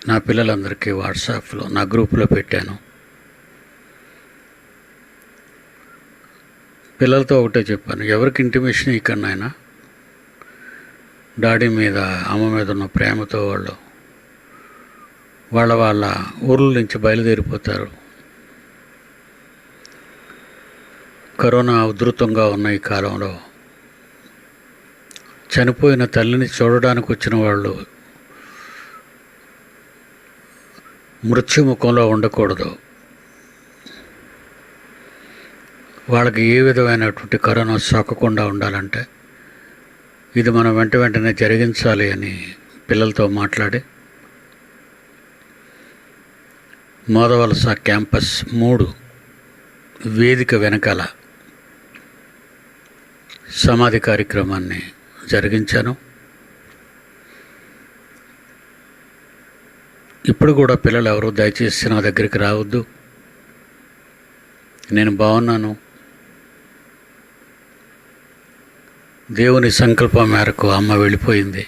నా పిల్లలందరికీ వాట్సాప్లో నా గ్రూపులో పెట్టాను. పిల్లలతో ఒకటే చెప్పాను, ఎవరికి ఇంటిమేషన్ ఇక్కడనైనా నాయన, డాడీ మీద అమ్మ మీద ఉన్న ప్రేమతో వాళ్ళ ఊర్ల నుంచి బయలుదేరిపోతారు. కరోనా ఉధృతంగా ఉన్న ఈ కాలంలో చనిపోయిన తల్లిని చూడడానికి వచ్చిన వాళ్ళు మృత్యుముఖంలో ఉండకూడదు. వాళ్ళకి ఏ విధమైనటువంటి కరోనా సోకకుండా ఉండాలంటే ఇది మనం వెంటనే జరిగించాలి అని పిల్లలతో మాట్లాడి మోదవలస క్యాంపస్ 3 వేదిక వెనకాల సమాధి కార్యక్రమాన్ని జరిగించాను. ఇప్పుడు కూడా పిల్లలు ఎవరు దయచేసి నా దగ్గరికి రావద్దు, నేను బాగున్నాను, దేవుని సంకల్పం మేరకు అమ్మ వెళ్ళిపోయింది,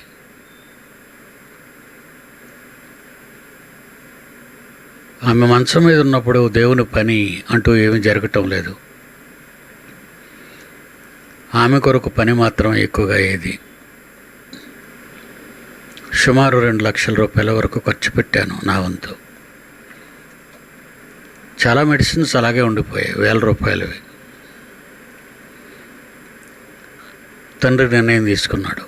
ఆమె మంచం మీద ఉన్నప్పుడు దేవుని పని అంటూ ఏమీ జరగటం లేదు. ఆమె కొరకు పని మాత్రం ఎక్కువగా అయ్యేది. సుమారు 2 లక్షల రూపాయల వరకు ఖర్చు పెట్టాను నా వంతు. చాలా మెడిసిన్స్ అలాగే ఉండిపోయాయి, 1000 రూపాయలవి. తండ్రి నిర్ణయం తీసుకున్నాడు.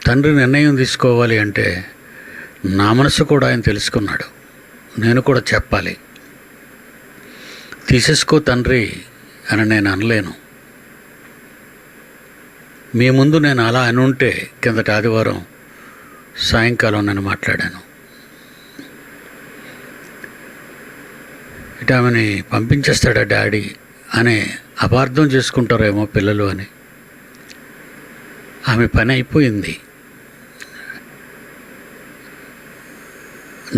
తండ్రి నిర్ణయం తీసుకోవాలి అంటే నా మనసు కూడా ఆయన తెలుసుకున్నాడు. నేను కూడా చెప్పాలి. తీసేసుకో తండ్రి అని నేను అనలేను. మీ ముందు నేను అలా అని ఉంటే కిందటి ఆదివారం సాయంకాలం నేను మాట్లాడాను. ఇటు ఆమెని పంపించేస్తాడా డాడీ అని అపార్థం చేసుకుంటారేమో పిల్లలు అని. ఆమె పని అయిపోయింది.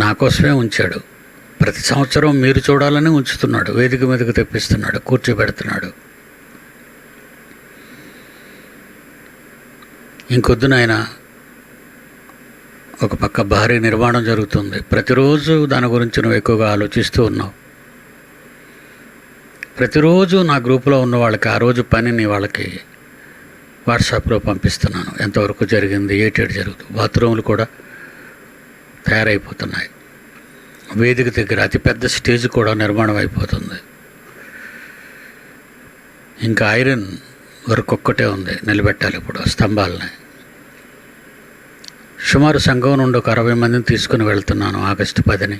నా కోసమే ఉంచాడు. ప్రతి సంవత్సరం మీరు చూడాలని ఉంచుతున్నాడు, వేదిక మీదకు తెప్పిస్తున్నాడు, కూర్చోబెడుతున్నాడు. ఇంకొద్దు నాయన, ఒక పక్క భారీ నిర్మాణం జరుగుతుంది, ప్రతిరోజు దాని గురించి నువ్వు ఎక్కువగా ఆలోచిస్తూ ఉన్నావు. ప్రతిరోజు నా గ్రూపులో ఉన్న వాళ్ళకి ఆ రోజు పనిని వాళ్ళకి వాట్సాప్లో పంపిస్తున్నాను. ఎంతవరకు జరిగింది, ఏటేడు జరుగుతుంది. బాత్రూములు కూడా తయారైపోతున్నాయి. వేదిక దగ్గర అతిపెద్ద స్టేజ్ కూడా నిర్మాణం అయిపోతుంది. ఇంకా ఐరన్ వర్క్ ఒక్కటే ఉంది, నిలబెట్టాలి ఇప్పుడు స్తంభాలని. సుమారు సంఘం నుండి ఒక 60 మందిని తీసుకుని వెళ్తున్నాను. ఆగస్టు 10ని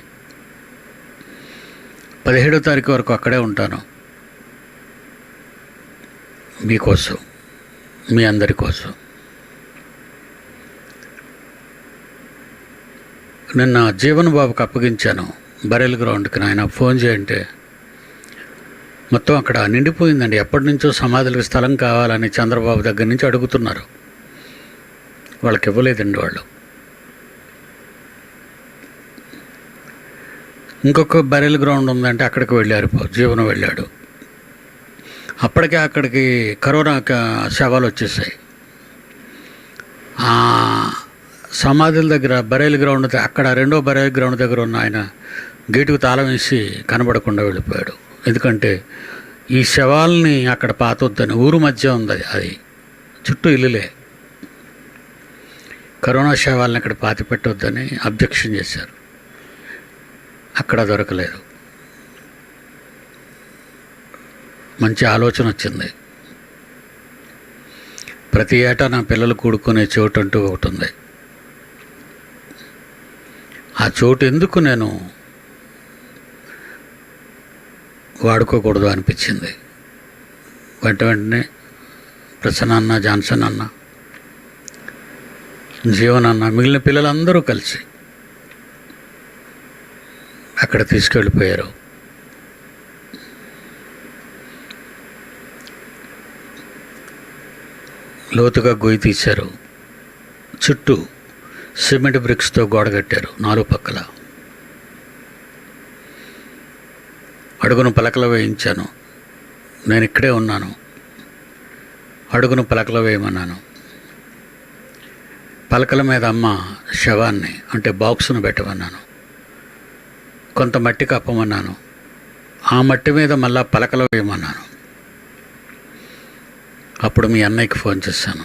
17వ తారీఖు వరకు అక్కడే ఉంటాను. మీకోసం, మీ అందరి కోసం. నిన్న జీవన్ బాబుకి అప్పగించాను బరేల్ గ్రౌండ్కి. నాయన ఫోన్ చేయంటే మొత్తం అక్కడ నిండిపోయిందండి. ఎప్పటి నుంచో సమాధులకు స్థలం కావాలని చంద్రబాబు దగ్గర నుంచి అడుగుతున్నారు. వాళ్ళకి ఇవ్వలేదండి వాళ్ళు. ఇంకొక బరేల్ గ్రౌండ్ ఉందంటే అక్కడికి వెళ్ళారు. జీవనం వెళ్ళాడు. అప్పటికే అక్కడికి కరోనా శవాలు వచ్చేసాయి. సమాధుల దగ్గర బరేల్ గ్రౌండ్, అక్కడ 2వ బరేల్ గ్రౌండ్ దగ్గర ఉన్న ఆయన గేటుకు తాళం వేసి కనబడకుండా వెళ్ళిపోయాడు. ఎందుకంటే ఈ శవాల్ని అక్కడ పాతొద్దని, ఊరు మధ్య ఉంది అది, చుట్టూ ఇల్లులే, కరోనా శవాలని అక్కడ పాతి పెట్టొద్దని అబ్జెక్షన్ చేశారు. అక్కడ దొరకలేదు. మంచి ఆలోచన వచ్చింది. ప్రతి ఏటా నా పిల్లలు కూడుకునే చోటు అంటూ ఒకటి ఉంది. ఆ చోటు ఎందుకు నేను వాడుకోకూడదు అనిపించింది. వెంటనే ప్రసన్న అన్న, జాన్సన్ అన్న, జీవన్ అన్న, మిగిలిన పిల్లలందరూ కలిసి అక్కడ తీసుకెళ్ళిపోయారు. లోతుగా గొయ్యి తీశారు. చుట్టూ సిమెంట్ బ్రిక్స్తో గోడ కట్టారు 4 పక్కల. అడుగును పలకలు వేయించాను. నేను ఇక్కడే ఉన్నాను. అడుగును పలకలు వేయమన్నాను. పలకల మీద అమ్మ శవాన్ని అంటే బాక్సును పెట్టమన్నాను. కొంత మట్టి కప్పమన్నాను. ఆ మట్టి మీద మళ్ళా పలకలు వేయమన్నాను. అప్పుడు మీ అన్నయ్యకి ఫోన్ చేశాను.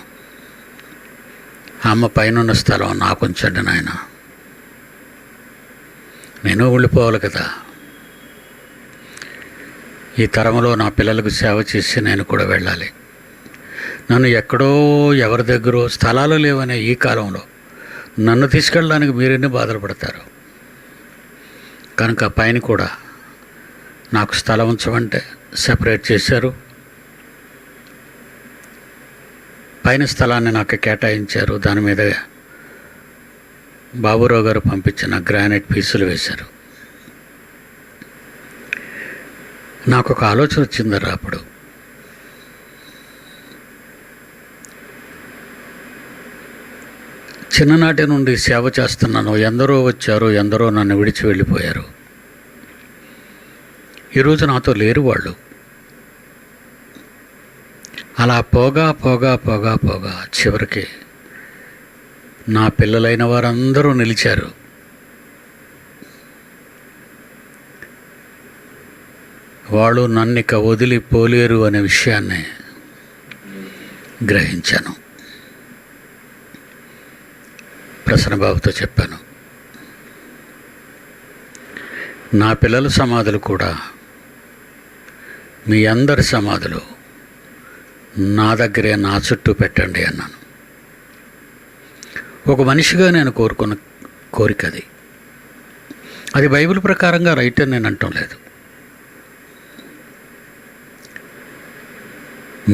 అమ్మ పైనున్న స్థలం నాకు ఉంచండి నాయన, నేను వెళ్ళిపోవాలి కదా. ఈ తరంలో నా పిల్లలకు సేవ చేసి నేను కూడా వెళ్ళాలి. నన్ను ఎక్కడో ఎవరి దగ్గర స్థలాలు లేవనే ఈ కాలంలో నన్ను తీసుకెళ్ళడానికి మీరెన్ని బాధలు పడతారు. కనుక పైన కూడా నాకు స్థలం ఉంచమంటే సెపరేట్ చేశారు. పైన స్థలాన్ని నాకు కేటాయించారు. దాని మీద బాబురావు గారు పంపించిన గ్రానైట్ పీసులు వేశారు. నాకు ఒక ఆలోచన వచ్చిందరా అప్పుడు. చిన్ననాటి నుండి సేవ చేస్తున్నాను. ఎందరో వచ్చారు, ఎందరో నన్ను విడిచి వెళ్ళిపోయారు. ఈరోజు నాతో లేరు వాళ్ళు. అలా పోగా పోగా పోగా పోగా చివరికి నా పిల్లలైన వారందరూ నిలిచారు. వాళ్ళు నన్నిక వదిలిపోలేరు అనే విషయాన్ని గ్రహించాను. ప్రసన్నబాబుతో చెప్పాను, నా పిల్లల సమాధులు కూడా మీ అందరి సమాధులు నా దగ్గరే నా చుట్టూ పెట్టండి అన్నాను. ఒక మనిషిగా నేను కోరుకున్న కోరిక అది. అది బైబిల్ ప్రకారంగా రైట్ అని నేను అంటం లేదు.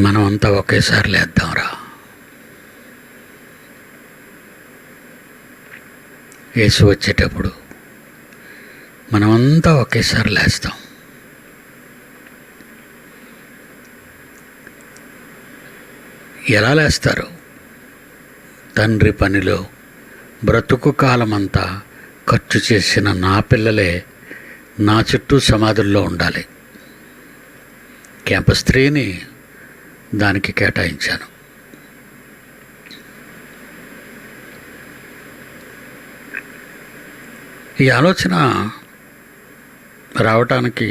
మనం అంతా ఒకేసారి లేద్దాంరా. యేసు వచ్చేటప్పుడు మనమంతా ఒకేసారి లేస్తాం. ఎలా లేస్తారు? తండ్రి పనిలో బ్రతుకు కాలమంతా ఖర్చు చేసిన నా పిల్లలే నా చుట్టూ సమాధుల్లో ఉండాలి. క్యాంపస్ 3ని దానికి కేటాయించాను. ఈ ఆలోచన రావటానికి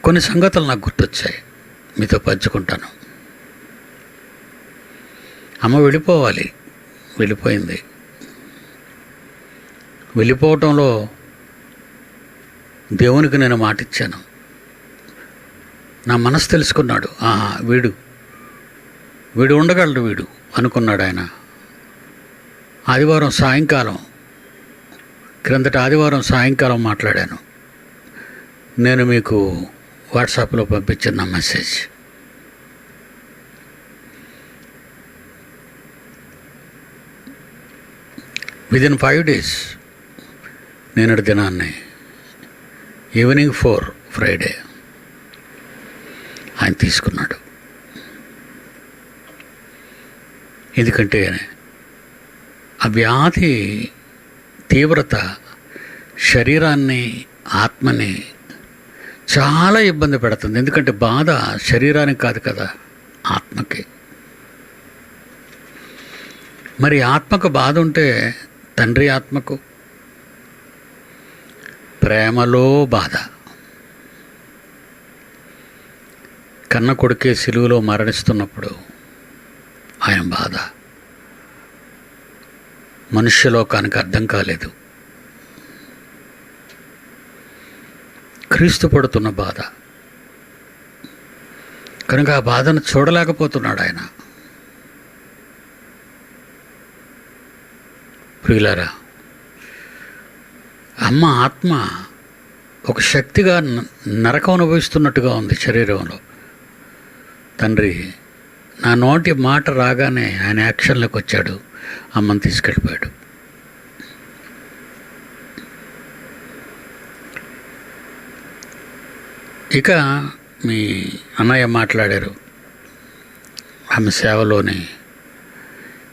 కొన్ని సంగతులు నాకు గుర్తొచ్చాయి, మీతో పంచుకుంటాను. అమ్మ వెళ్ళిపోవాలి, వెళ్ళిపోయింది. వెళ్ళిపోవటంలో దేవునికి నేను మాటిచ్చాను. నా మనసు తెలుసుకున్నాడు. వీడు ఉండగలడు వీడు అనుకున్నాడు ఆయన. క్రిందట ఆదివారం సాయంకాలం మాట్లాడాను. నేను మీకు వాట్సాప్లో పంపించిన మెసేజ్. విదిన్ 5 days నేనటి దినాన్ని ఈవినింగ్ 4 ఫ్రైడే ఆయన తీసుకున్నాడు. ఎందుకంటే ఆ వ్యాధి తీవ్రత శరీరాన్ని, ఆత్మని చాలా ఇబ్బంది పెడుతుంది. ఎందుకంటే బాధ శరీరానికి కాదు కదా, ఆత్మకి. మరి ఆత్మకు బాధ ఉంటే తండ్రి ఆత్మకు ప్రేమలో బాధ. కన్న కొడుకే సిలువలో మరణిస్తున్నప్పుడు ఆయన బాధ మనుష్యలోకానికి అర్థం కాలేదు. క్రీస్తు పడుతున్న బాధ కనుక ఆ బాధను చూడలేకపోతున్నాడు ఆయన. ప్రియులారా, అమ్మ ఆత్మ ఒక శక్తిగా నరకం అనుభవిస్తున్నట్టుగా ఉంది శరీరంలో. తండ్రి నా నోటి మాట రాగానే ఆయన యాక్షన్లోకి వచ్చాడు, అమ్మని తీసుకెళ్ళిపోయాడు. ఇక మీ అన్నయ్య మాట్లాడారు. ఆమె సేవలోని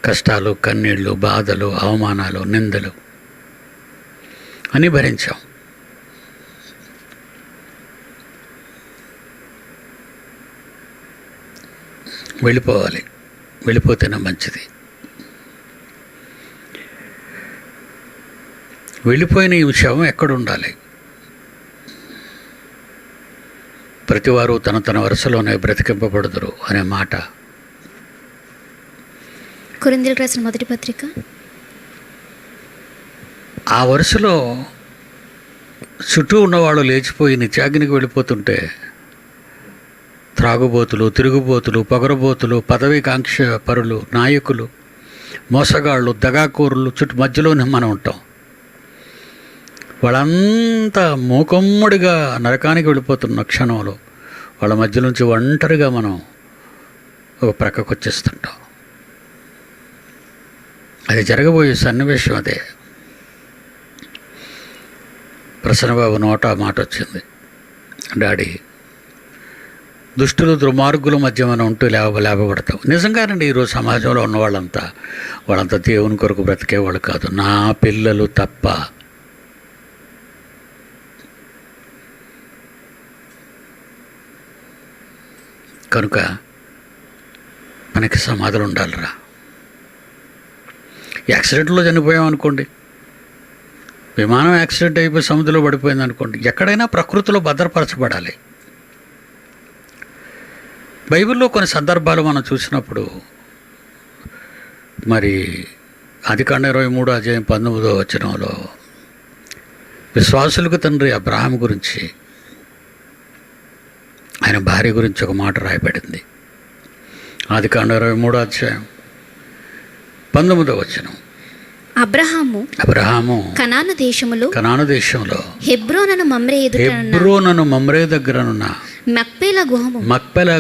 కష్టాలు, కన్నీళ్ళు, బాధలు, అవమానాలు, నిందలు అని భరించాం. వెళ్ళిపోవాలి, వెళ్ళిపోతేనే మంచిది. వెళ్ళిపోయిన ఈ శవం ఎక్కడ ఉండాలి? ప్రతివారు తన తన వరుసలోనే బ్రతికింపబడుదురు అనే మాట కొరింథీయులకు రాసిన మొదటి పత్రిక. ఆ వరుసలో చుట్టూ ఉన్నవాళ్ళు లేచిపోయి నిత్యాగ్నికి వెళ్ళిపోతుంటే త్రాగుబోతులు, తిరుగుబోతులు, పొగరబోతులు, పదవికాంక్ష పరులు, నాయకులు, మోసగాళ్ళు, దగాకూరులు చుట్టూ మధ్యలోనే మనం ఉంటాం. వాళ్ళంతా మూకమ్మడిగా నరకానికి వెళ్ళిపోతున్న క్షణంలో వాళ్ళ మధ్య నుంచి ఒంటరిగా మనం ఒక ప్రక్కకు వచ్చేస్తుంటాం. అది జరగబోయే సన్నివేశం అదే. ప్రసన్నబాబు నోట మాట వచ్చింది, డాడీ దుష్టులు దుర్మార్గుల మధ్య మనం ఉంటూ లేపబడతాం. నిజంగానండి, ఈరోజు సమాజంలో ఉన్న వాళ్ళంతా దేవుని కొరకు బ్రతికేవాళ్ళు కాదు, నా పిల్లలు తప్ప. కనుక మనకి సమాధులు ఉండాలిరా. యాక్సిడెంట్లో చనిపోయామనుకోండి, విమానం యాక్సిడెంట్ అయిపోయి సముద్రంలో పడిపోయింది అనుకోండి, ఎక్కడైనా ప్రకృతిలో భద్రపరచబడాలి. బైబిల్లో కొన్ని సందర్భాలు మనం చూసినప్పుడు, మరి ఆదికాండం 23:19 విశ్వాసులకు తండ్రి అబ్రహాం గురించి, ఆయన భార్య గురించి ఒక మాట రాయబడింది. ఆదికాండం 23:19 అబ్రహాము కనాను దేశములో హెబ్రోనను మమ్రే దగ్గరనున్న మక్పేలా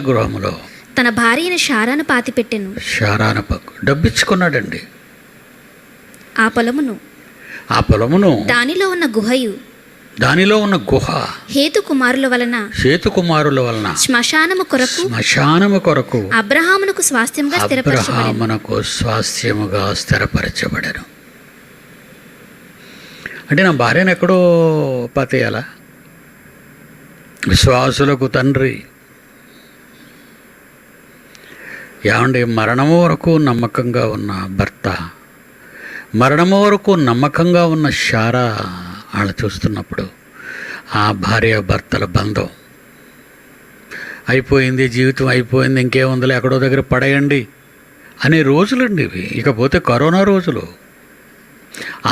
గృహములో తన భార్యను షారాను పాతిపెట్టెను. డబ్బిచ్చుకున్నాడండి. ఆ పొలమును దానిలో ఉన్న గుహ హేతుకుమారుల వలన శ్మశానము కొరకు అబ్రహామునకు స్వాస్థ్యముగా స్థిరపరచబడెను. అంటే నా భార్యను ఎక్కడో పాతేయాలా? విశ్వాసులకు తండ్రి. ఏమండి, మరణము వరకు నమ్మకంగా ఉన్న భర్త, మరణము వరకు నమ్మకంగా ఉన్న శారా వాళ్ళు చూస్తున్నప్పుడు ఆ భార్య భర్తల బంధం అయిపోయింది, జీవితం అయిపోయింది, ఇంకేముందిలే ఎక్కడో దగ్గర పడేయండి అనే రోజులండి ఇవి. ఇకపోతే కరోనా రోజులు.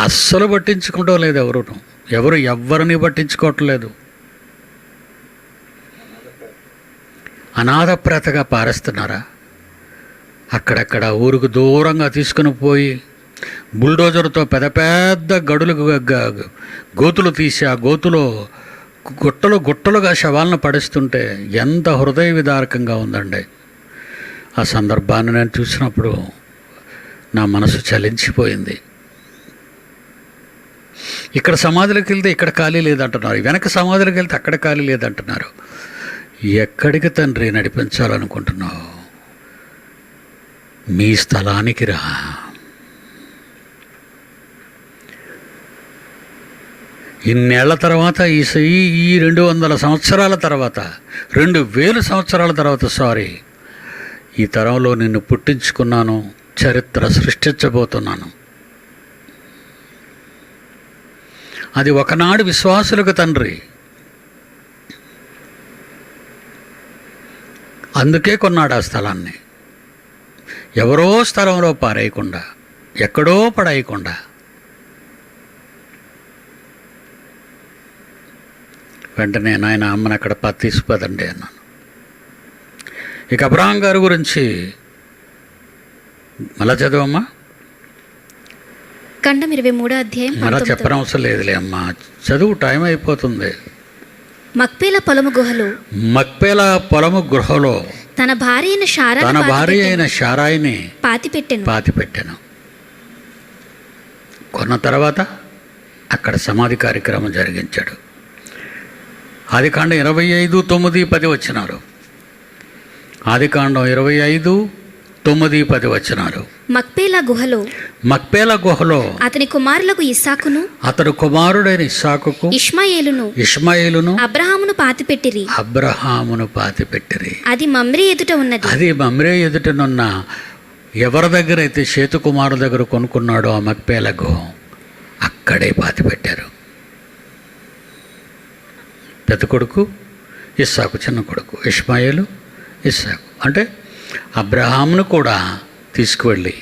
అస్సలు పట్టించుకోవడం లేదు, ఎవరిని పట్టించుకోవట్లేదు. అనాథప్రేతగా పారేస్తున్నారా? అక్కడక్కడ ఊరుకు దూరంగా తీసుకుని పోయి బుల్డోజర్తో పెద్ద పెద్ద గోతులు తీసి ఆ గోతులో గుట్టలుగా శవాలను పడిస్తుంటే ఎంత హృదయ విదారకంగా ఉందండి. ఆ సందర్భాన్ని నేను చూసినప్పుడు నా మనసు చలించిపోయింది. ఇక్కడ సమాధులకు వెళ్తే ఇక్కడ ఖాళీ లేదంటున్నారు, వెనక సమాధులకు వెళ్తే అక్కడ ఖాళీ లేదంటున్నారు. ఎక్కడికి తండ్రి నడిపించాలనుకుంటున్నావు? మీ స్థలానికి రా. ఇన్నేళ్ల తర్వాత, ఈ 200 సంవత్సరాల తర్వాత, 2000 సంవత్సరాల తర్వాత ఈ తరంలో నిన్ను పుట్టించుకున్నాను, చరిత్ర సృష్టించబోతున్నాను. అది ఒకనాడు విశ్వాసులకు తండ్రి. అందుకే కొన్నాడు ఆ స్థలాన్ని. ఎవరో స్థలంలో పారేయకుండా, ఎక్కడో పడేయకుండా. వెంటనే నాయన అమ్మని అక్కడ తీసిపోదండి అన్నాను. ఇక అబ్రహాం గారి గురించి మళ్ళా చదవమ్మా. ఖండం 23 మళ్ళా చెప్పనవసరం లేదులే అమ్మా, చదువు, టైం అయిపోతుంది. మక్పేలా పొలము గృహలో తన భార్య అయిన శారాయిని పాతిపెట్టెను. కొన్న తర్వాత అక్కడ సమాధి కార్యక్రమం జరిగించాడు. ఆదికాండం 25:9-10 ఆదికాండం 25:9-10 మక్పేలా గుహలో అతని కుమారులకు అతడు కుమారుడైన ఇస్సాకుకు ఇష్మాయేలును అబ్రహామును పాతిపెట్టిరి. అది మమ్రే ఎదుటనున్న ఎవరి దగ్గర అయితే సేతు కుమారు దగ్గర కొనుక్కున్నాడో ఆ మక్పేలా గుహ, అక్కడే పాతిపెట్టారు. పెద్ద కొడుకు ఇస్సాకు, చిన్న కొడుకు ఇష్మాయేలు, ఇస్సాకు. అంటే అబ్రహామును కూడా తీసుకువెళ్ళి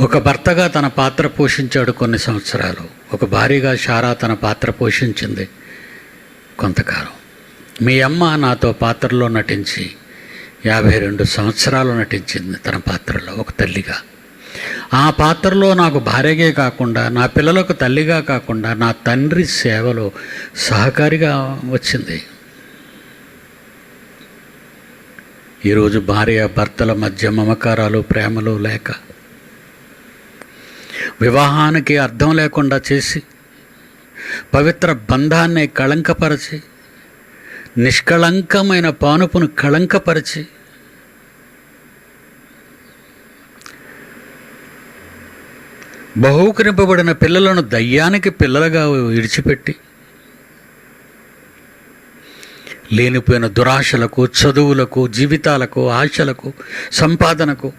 ఒక భర్తగా తన పాత్ర పోషించాడు కొన్ని సంవత్సరాలు. ఒక భార్యగా శారా తన పాత్ర పోషించింది కొంతకాలం. మీ అమ్మ నాతో పాత్రలో నటించి 52 సంవత్సరాలు నటించింది తన పాత్రలో ఒక తల్లిగా. ఆ పాత్రలో నాకు భార్యగే కాకుండా, నా పిల్లలకు తల్లిగా కాకుండా, నా తండ్రి సేవలో సహకారిగా వచ్చింది. ఈరోజు భార్య భర్తల మధ్య మమకారాలు, ప్రేమలు లేక, వివాహానికి అర్థం లేకుండా చేసి, పవిత్ర బంధాన్ని కళంకపరిచి, నిష్కళంకమైన పానుపును కళంకపరిచి, బహూకరింపబడిన పిల్లలను దయ్యానికి పిల్లలుగా విడిచిపెట్టి, లేనిపోయిన దురాశలకు, చదువులకు, జీవితాలకు, ఆశలకు, సంపాదనకు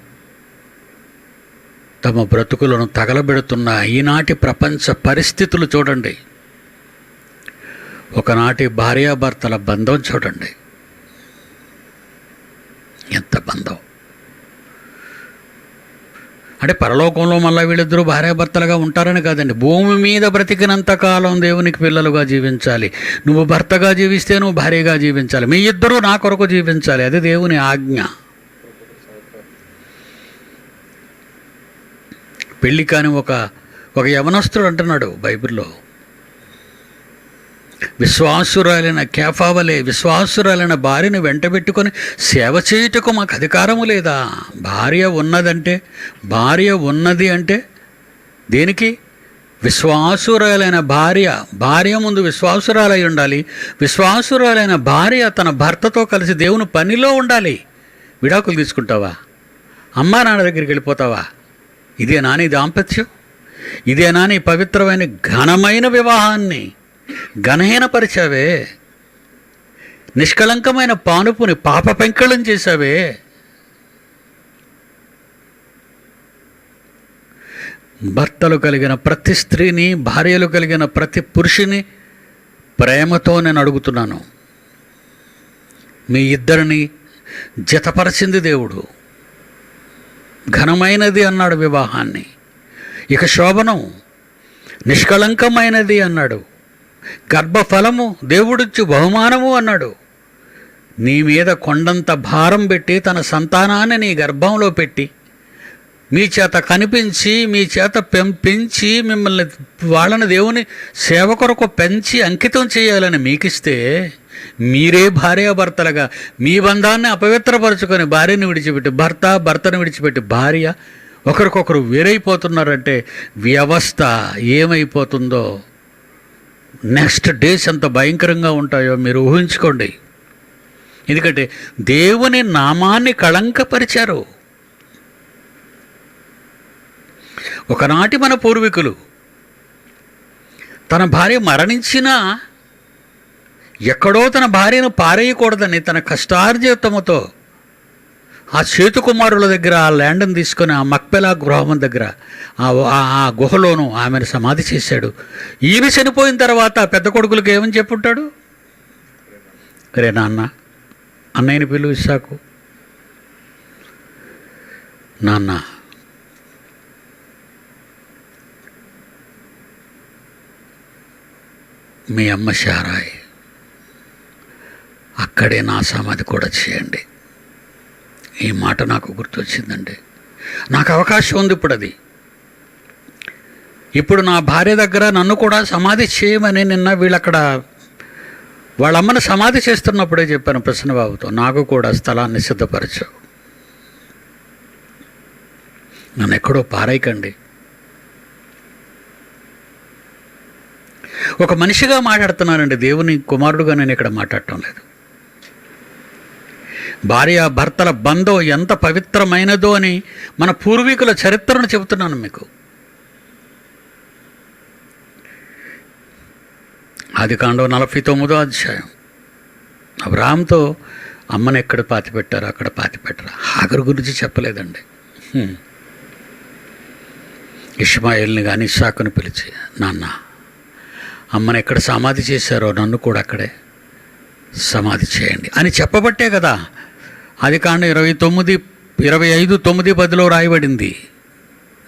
తమ బ్రతుకులను తగలబెడుతున్న ఈనాటి ప్రపంచ పరిస్థితులు చూడండి. ఒకనాటి భార్యాభర్తల బంధం చూడండి, ఎంత బంధం. అంటే పరలోకంలో మళ్ళీ వీళ్ళిద్దరూ భార్యాభర్తలుగా ఉంటారని కాదండి. భూమి మీద బ్రతికినంత కాలం దేవునికి పిల్లలుగా జీవించాలి. నువ్వు భర్తగా జీవిస్తే నువ్వు భార్యగా జీవించాలి. మీ ఇద్దరూ నా కొరకు జీవించాలి. అది దేవుని ఆజ్ఞ. పెళ్ళి కాని ఒక యవనస్తుడు అంటున్నాడు బైబిల్లో, విశ్వాసురాలైన కేఫావలే విశ్వాసురాలైన భార్యను వెంటబెట్టుకొని సేవ చేయుటకు మాకు అధికారము లేదా? భార్య ఉన్నది అంటే దేనికి? విశ్వాసురాలైన భార్య ముందు విశ్వాసురాలై ఉండాలి. విశ్వాసురాలైన భార్య తన భర్తతో కలిసి దేవుని పనిలో ఉండాలి. విడాకులు తీసుకుంటావా? అమ్మా నాన్న దగ్గరికి వెళ్ళిపోతావా? ఇదేనా నీ దాంపత్యం? ఇదేనా నీ పవిత్రమైన ఘనమైన వివాహాన్ని ఘనహీనపరిచావే? నిష్కళంకమైన పానుపుని పాప పెంకళం చేశావే? భర్తలు కలిగిన ప్రతి స్త్రీని, భార్యలు కలిగిన ప్రతి పురుషుని ప్రేమతో నేను అడుగుతున్నాను. మీ ఇద్దరిని జతపరిచింది దేవుడు. ఘనమైనది అన్నాడు వివాహాన్ని. ఇక శోభనం నిష్కళంకమైనది అన్నాడు. గర్భఫలము దేవుడిచ్చు బహుమానము అన్నాడు. నీ మీద కొండంత భారం పెట్టి తన సంతానాన్ని నీ గర్భంలో పెట్టి మీ చేత కనిపించి, మీ చేత పెంచి, మిమ్మల్ని వాళ్ళని దేవుని సేవ కొరకు పెంచి అంకితం చేయాలని మీకిస్తే, మీరే భార్యాభర్తలుగా మీ బంధాన్ని అపవిత్రపరుచుకొని భార్యను విడిచిపెట్టి భర్తను విడిచిపెట్టి భార్య ఒకరికొకరు వేరైపోతున్నారంటే వ్యవస్థ ఏమైపోతుందో, నెక్స్ట్ డేస్ ఎంత భయంకరంగా ఉంటాయో మీరు ఊహించుకోండి. ఎందుకంటే దేవుని నామాన్ని కళంకపరిచారు. ఒకనాటి మన పూర్వీకులు తన భార్య మరణించినా ఎక్కడో తన భార్యను పారేయకూడదని తన కష్టార్జితముతో ఆ చేతుకుమారుల దగ్గర ఆ ల్యాండ్ని తీసుకొని ఆ మక్పెలా గృహం దగ్గర ఆ గుహలోను ఆమెను సమాధి చేశాడు. ఈయన చనిపోయిన తర్వాత పెద్ద కొడుకులకు ఏమని చెప్పుంటాడు? రే నాన్న, అన్నయ్యని పిలువు ఇస్సాకు, నాన్న మీ అమ్మ శారాయ్ అక్కడే నా సమాధి కూడా చేయండి. ఈ మాట నాకు గుర్తొచ్చిందండి. నాకు అవకాశం ఉంది ఇప్పుడు నా భార్య దగ్గర నన్ను కూడా సమాధి చేయమని నిన్న వీళ్ళక్కడ వాళ్ళమ్మని సమాధి చేస్తున్నప్పుడే చెప్పాను ప్రసన్నబాబుతో, నాకు కూడా స్థలాన్ని సిద్ధపరచు, నన్ను ఎక్కడో పారేయకండి. ఒక మనిషిగా మాట్లాడుతున్నానండి, దేవుని కుమారుడుగా నేను ఇక్కడ మాట్లాడటం లేదు. భార్య భర్తల బంధం ఎంత పవిత్రమైనదో అని మన పూర్వీకుల చరిత్రను చెబుతున్నాను మీకు. ఆదికాండం 49వ అధ్యాయం. అబ్రాహాంతో అమ్మను ఎక్కడ పాతిపెట్టారో అక్కడ పాతిపెట్టారు. హాగరు గురించి చెప్పలేదండి. ఇష్మాయేల్ని కానీ ఇస్సాకుని పిలిచి, నాన్న, అమ్మని ఎక్కడ సమాధి చేశారో నన్ను కూడా అక్కడే సమాధి చేయండి అని చెప్పబట్టే కదా ఆదికాండం 25:9-10 రాయబడింది.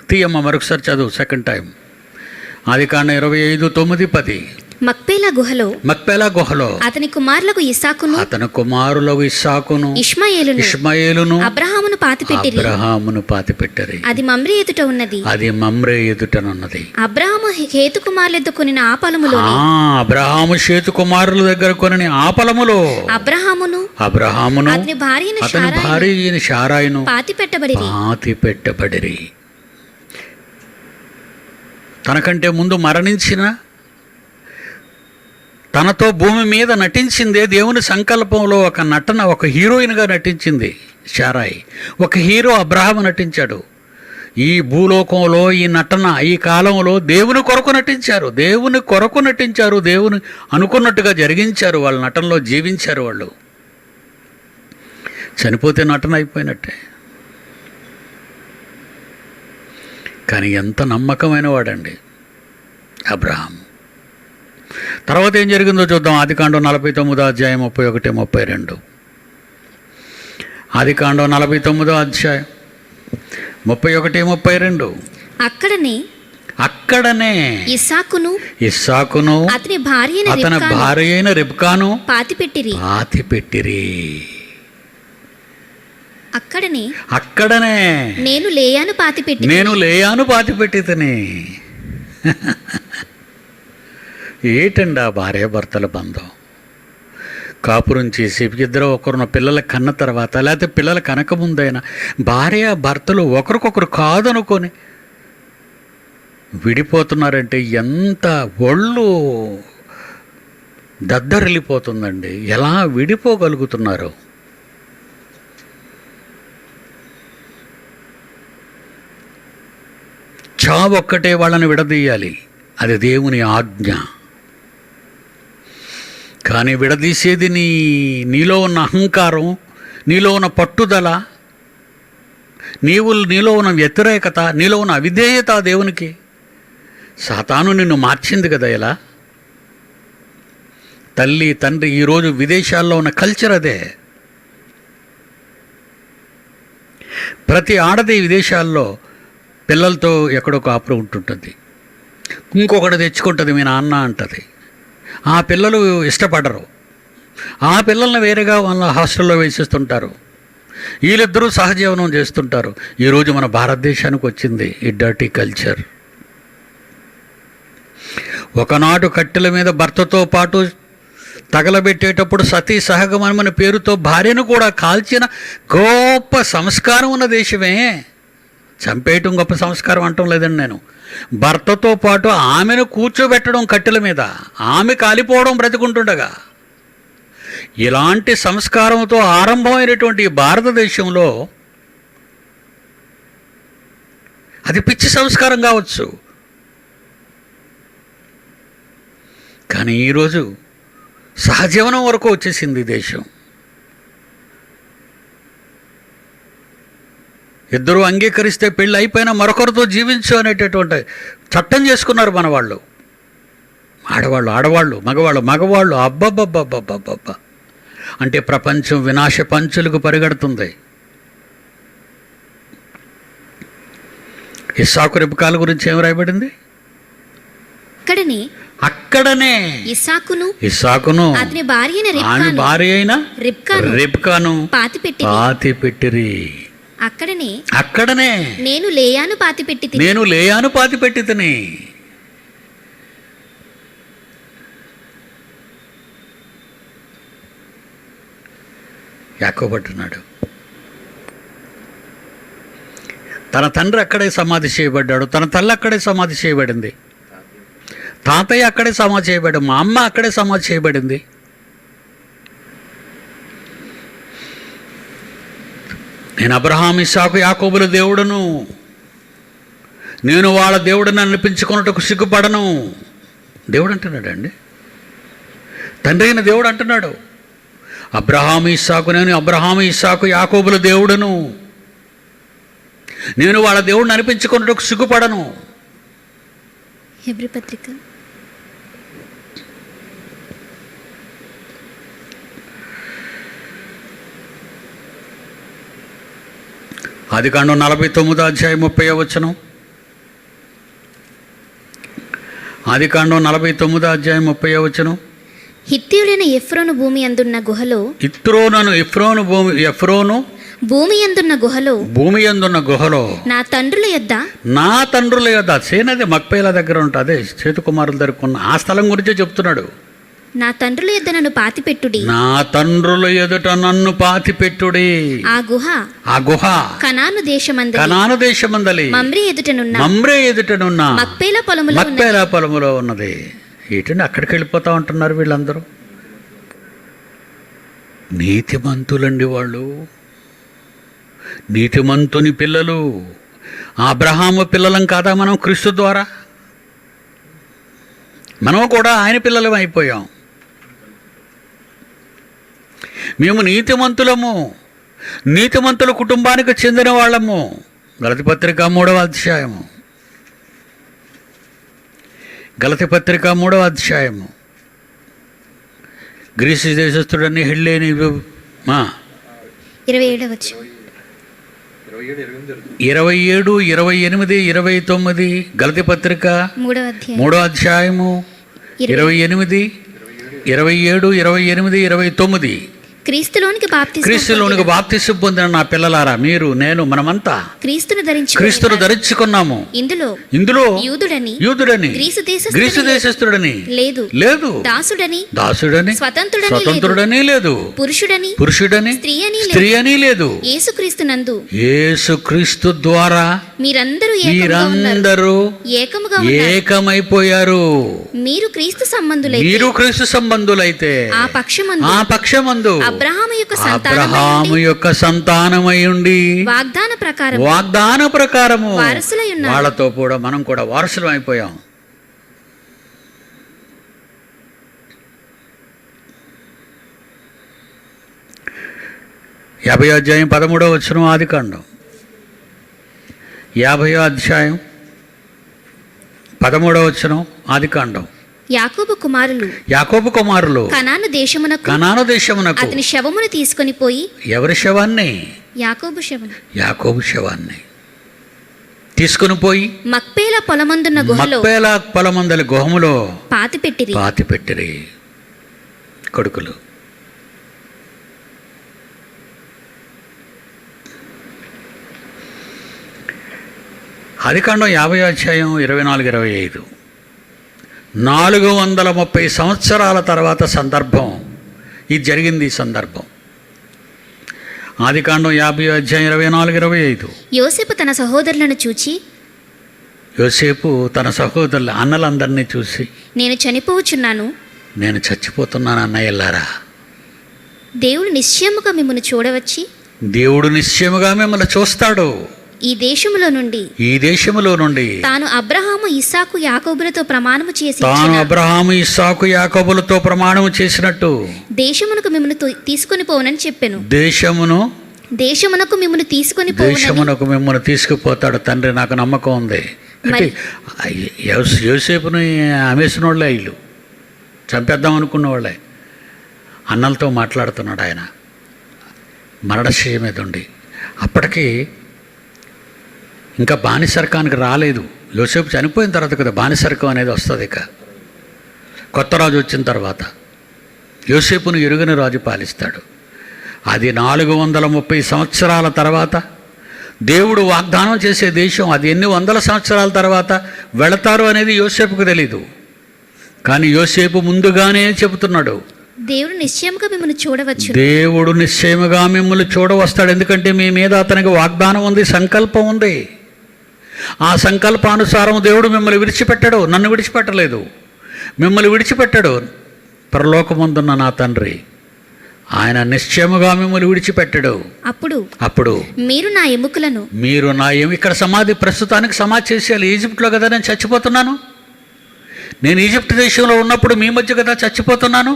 తీయమ్మ మరొకసారి చదువు, సెకండ్ టైం. ఆదికాండం 25:9-10. మక్పేలా గుహలో అతని కుమారులకు ఇస్సాకును ఇష్మాయేలును అబ్రహామును పాతిపెట్టిరి. అది మమ్రే ఎదుటనున్నది. అబ్రహాము హేతు కుమారుల దగ్గర కొనిన ఆ పొలములో అబ్రహామును అతని భార్య శారాయును పాతిపెట్టబడిరి. తనకంటే ముందు మరణించిన, తనతో భూమి మీద నటించిందే దేవుని సంకల్పంలో ఒక నటన, ఒక హీరోయిన్గా నటించింది శారాయి. ఒక హీరో అబ్రహాము నటించాడు. ఈ భూలోకంలో ఈ నటన ఈ కాలంలో దేవుని కొరకు నటించారు. దేవుని అనుకున్నట్టుగా జరిగించారు. వాళ్ళ నటనలో జీవించారు. వాళ్ళు చనిపోతే నటన అయిపోయినట్టే. కానీ ఎంత నమ్మకమైన వాడండి అబ్రహాం. తర్వాత ఏం జరిగిందో చూద్దాం. ఆదికాండం 49:31-32. ఆదికాండం 49:31-32. అక్కడనే ఇస్సాకును అతని భార్య అయిన రిబ్కాను పాతిపెట్టిరి. అక్కడనే నేను లేయాను పాతిపెట్టితిని. ఏటండి ఆ భార్యాభర్తల బంధం? కాపురం చేసి ఇద్దరు ఒకరున్న పిల్లల కన్న తర్వాత, లేకపోతే పిల్లల కనకముందైనా భార్యాభర్తలు ఒకరికొకరు కాదనుకొని విడిపోతున్నారంటే ఎంత ఒళ్ళు దద్దరిల్లిపోతుందండి. ఎలా విడిపోగలుగుతున్నారు? చావు ఒక్కటే వాళ్ళని విడదీయాలి, అది దేవుని ఆజ్ఞ. కానీ విడదీసేది నీలో ఉన్న అహంకారం, నీలో ఉన్న పట్టుదల, నీలో ఉన్న వ్యతిరేకత, నీలో ఉన్న అవిధేయత దేవునికి. సాతాను నిన్ను మార్చింది కదా ఇలా. తల్లి తండ్రి ఈరోజు విదేశాల్లో ఉన్న కల్చర్ అదే. ప్రతి ఆడది విదేశాల్లో పిల్లలతో ఎక్కడో కాపురం ఉంటుంటుంది. ఇంకొకటి తెచ్చుకుంటుంది, మీ నాన్న అంటుంది. ఆ పిల్లలు ఇష్టపడరు. ఆ పిల్లల్ని వేరేగా వాళ్ళ హాస్టల్లో వేసేస్తుంటారు. వీళ్ళిద్దరూ సహజీవనం చేస్తుంటారు. ఈరోజు మన భారతదేశానికి వచ్చింది ఈ డర్టీ కల్చర్. ఒకనాడు కట్టెల మీద భర్తతో పాటు తగలబెట్టేటప్పుడు సతీ సహగమన పేరుతో భార్యను కూడా కాల్చిన గొప్ప సంస్కారం ఉన్న దేశమే. చంపేయటం గొప్ప సంస్కారం అంటం లేదండి నేను. భర్తతో పాటు ఆమెను కూర్చోబెట్టడం కట్టెల మీద, ఆమె కాలిపోవడం బ్రతికుంటుండగా. ఇలాంటి సంస్కారంతో ఆరంభమైనటువంటి భారతదేశంలో అది పిచ్చి సంస్కారం కావచ్చు. కానీ ఈరోజు సహజీవనం వరకు వచ్చేసింది దేశం. ఇద్దరు అంగీకరిస్తే పెళ్ళి అయిపోయినా మరొకరితో జీవించు అనేటటువంటి చట్టం చేసుకున్నారు మన వాళ్ళు. ఆడవాళ్ళు, మగవాళ్ళు. అబ్బబ్బబ్బబ్బబ్బబ్బ అంటే ప్రపంచం వినాశ పంచులకు పరిగెడుతుంది. ఇస్సాకు రిబ్కాల గురించి ఏం రాయబడింది? అక్కడనే ఇస్సాకును ఆమె భార్య అయిన రిబ్కాను పాతిపెట్టిరి. అక్కడనే నేను లేయాను పాతిపెట్టితిని. యాకోబు అంటున్నాడు, తన తండ్రి అక్కడే సమాధి చేయబడ్డాడు, తన తల్లి అక్కడే సమాధి చేయబడింది, తాతయ్య అక్కడే సమాధి చేయబడ్డాడు, మా అమ్మ అక్కడే సమాధి చేయబడింది. నేను అబ్రహాం, ఇస్సాకు, యాకోబుల దేవుడును, నేను వాళ్ళ దేవుడిని అనిపించుకున్నట్టుకు సిగ్గుపడను. దేవుడు అంటున్నాడు అండి, తండ్రి అయిన దేవుడు అంటున్నాడు. నేను అబ్రహాం, ఇస్సాకు, యాకోబుల దేవుడును, నేను వాళ్ళ దేవుడిని అనిపించుకున్నట్టుకు సిగ్గుపడను. హెబ్రీ పత్రిక ఆదికాండం 49 అధ్యాయం 30 వచనం. ఆదికాండం 49 అధ్యాయం 30 వచనం. హిత్తీయుడైన ఎఫ్రోను భూమి అందున్న గుహలో ఎఫ్రోను భూమి అందున్న గుహలో భూమి అందున్న గుహలో నా తండ్రుల యొద్ద సేనది మక్పేల దగ్గర ఉంటుంది, చేతు కుమారుల దగ్గర ఉన్న ఆ స్థలం గురించి చెప్తున్నాడు. నా తండ్రుల యొద్ద నన్ను పాతిపెట్టుడి. నా తండ్రుల ఎదుట నన్ను పాతిపెట్టుడి. ఆ గుహ కనాను దేశమందలి మమ్రే ఎదుటనున్న మక్పేల పొలములో ఉన్నది. ఏంటండి అక్కడికి వెళ్ళిపోతా ఉంటున్నారు వీళ్ళందరూ? నీతిమంతులండి వాళ్ళు, నీతిమంతుని పిల్లలు. అబ్రహాము పిల్లలం కాదా మనం? క్రీస్తు ద్వారా మనం కూడా ఆయన పిల్లలం అయిపోయాం. మేము నీతిమంతులము, నీతిమంతుల కుటుంబానికి చెందిన వాళ్ళము. గలతీ పత్రిక 3వ అధ్యాయము, గలతీ పత్రిక 3వ అధ్యాయము. గ్రీసు దేశస్థుడని హెళ్ళేని 27 27, 28, 29. గలతీ పత్రిక 3వ అధ్యాయము 28, 27, 28, 29. క్రీస్తులోనికి బాప్తిసం పొందిన నా పిల్లలారా, మీరు నేను మనమంతా క్రీస్తును ధరించుకున్నాము. ఇందులో యూదుడని గ్రీసు దేశస్థుడని లేదు, దాసుడని స్వతంత్రుడని లేదు, పురుషుడని స్త్రీ అని లేదు. యేసుక్రీస్తు ద్వారా మీరందరూ ఏకమైపోయారు. మీరు క్రీస్తు సంబంధులైతే ఆ పక్షమందు అబ్రహాము యొక్క సంతానమయుండి వాగ్దాన ప్రకారము వాళ్ళతో కూడా మనం కూడా వారసులం అయిపోయాం. యాభై అధ్యాయం 13వ వచనం. ఆదికాండం 50వ అధ్యాయం 13వ వచనం. ఆదికాండం. యాకోబు కుమారులు కనాను దేశమునకు అతని శవమును తీసుకొని పోయి. ఎవరి శవాన్ని? యాకోబు శవాన్ని తీసుకొని పోయి మక్పేల పొలమందలి గుహములో పాతిపెట్టిరి. కొడుకులు. ఆదికాండం 50వ అధ్యాయం 24, 25. 430 సంవత్సరాల తర్వాత సందర్భం ఇది జరిగింది. ఈ సందర్భం ఆదికాండం 50వ అధ్యాయం 24, 25. యోసేపు తన సహోదరులను చూచి, తన సహోదరుల అన్నలందరినీ చూసి, నేను చచ్చిపోతున్నాను అన్నయ్యలారా. దేవుడు నిశ్చయముగా మిమ్మల్ని చూస్తాడు. ఈ దేశములో నుండి తాను అబ్రహాము ఇస్సాకు యాకోబులతో ప్రమాణము చేసినట్టు దేశమునకు మిమ్మల్ని తీసుకొని పోనని చెప్పాను. దేశమునకు మిమ్మల్ని తీసుకుపోతాడు తండ్రి, నాకు నమ్మకం ఉంది. అంటే యోసేపుని అమేసిన వాళ్ళే, వీళ్ళు చంపేద్దాం అనుకున్న వాళ్ళే. అన్నలతో మాట్లాడుతున్నాడు ఆయన మరణశయ్య మీద ఉండి. అప్పటికి ఇంకా బానిసర్కానికి రాలేదు. యోసేపు చనిపోయిన తర్వాత కదా బానిసర్కం అనేది వస్తుంది. ఇక కొత్త రాజు వచ్చిన తర్వాత యోసేపును ఎరుగని రాజు పాలిస్తాడు. అది 430 సంవత్సరాల తర్వాత దేవుడు వాగ్దానం చేసే దేశం. అది ఎన్ని వందల సంవత్సరాల తర్వాత వెళతారు అనేది యోసేపుకు తెలీదు. కానీ యోసేపు ముందుగానే చెబుతున్నాడు, దేవుడు నిశ్చయముగా మిమ్మల్ని చూడవస్తాడు. ఎందుకంటే మీ మీద అతనికి వాగ్దానం ఉంది, సంకల్పం ఉంది. ఆ సంకల్పానుసారం దేవుడు మిమ్మల్ని విడిచిపెట్టాడు. నన్ను విడిచిపెట్టలేదు, మిమ్మల్ని విడిచిపెట్టాడు. పరలోకమందున్న నా తండ్రి ఆయన నిశ్చయముగా మిమ్మల్ని విడిచిపెట్టాడు. అప్పుడు మీరు నా ఇక్కడ సమాధి ప్రస్తుతానికి సమాధి చేసేయాలి. ఈజిప్ట్లో కదా నేను చచ్చిపోతున్నాను. నేను ఈజిప్ట్ దేశంలో ఉన్నప్పుడు మీ మధ్య కదా చచ్చిపోతున్నాను.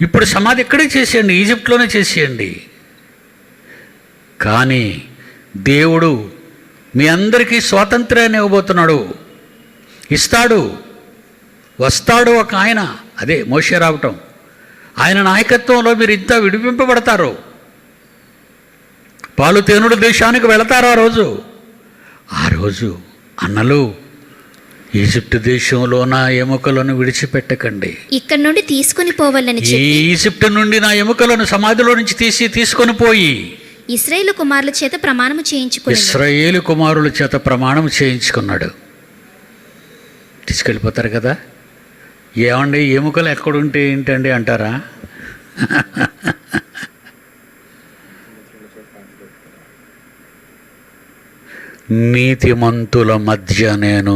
ఇప్పుడు సమాధి ఇక్కడే చేసేయండి, ఈజిప్ట్లోనే చేసేయండి. కానీ దేవుడు మీ అందరికీ స్వాతంత్ర్యాన్ని ఇవ్వబోతున్నాడు. ఇస్తాడు. వస్తాడు ఒక ఆయన, అదే మోషే రావటం. ఆయన నాయకత్వంలో మీరు ఇంత విడిపింపబడతారు, పాలు తేనుడు దేశానికి వెళతారు. ఆ రోజు అన్నలు, ఈజిప్టు దేశంలో నా ఎముకలను విడిచిపెట్టకండి, ఇక్కడ నుండి తీసుకొని పోవాలని చెప్పి ఈజిప్టు నుండి నా ఎముకలను సమాధిలో నుంచి తీసుకొని పోయి ఇశ్రాయేలు కుమారుల చేత ప్రమాణము చేయించుకుని ఇశ్రాయేలు కుమారుల చేత ప్రమాణం చేయించుకున్నాడు. తీసుకెళ్ళిపోతారు కదా. ఏమండి ఎముకలు ఎక్కడుంటే ఏంటండి అంటారా? నీతిమంతుల మధ్య నేను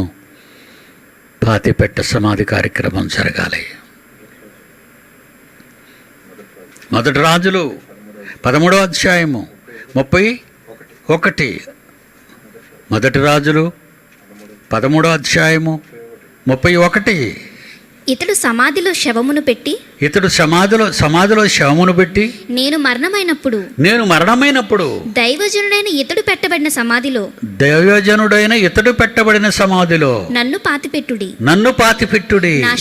పాతిపెట్ట సమాధి కార్యక్రమం జరగాలి. మొదటి రాజులు 13వ అధ్యాయము 31. మొదటి రాజులు 13వ అధ్యాయము 31. ఇతడు సమాధిలో శవమును పెట్టి సమాధిలో శవమును పెట్టి నేను మరణమైనప్పుడు దైవజనుడైన ఇతడు పెట్టబడిన సమాధిలో నన్ను పాతిపెట్టుడి నా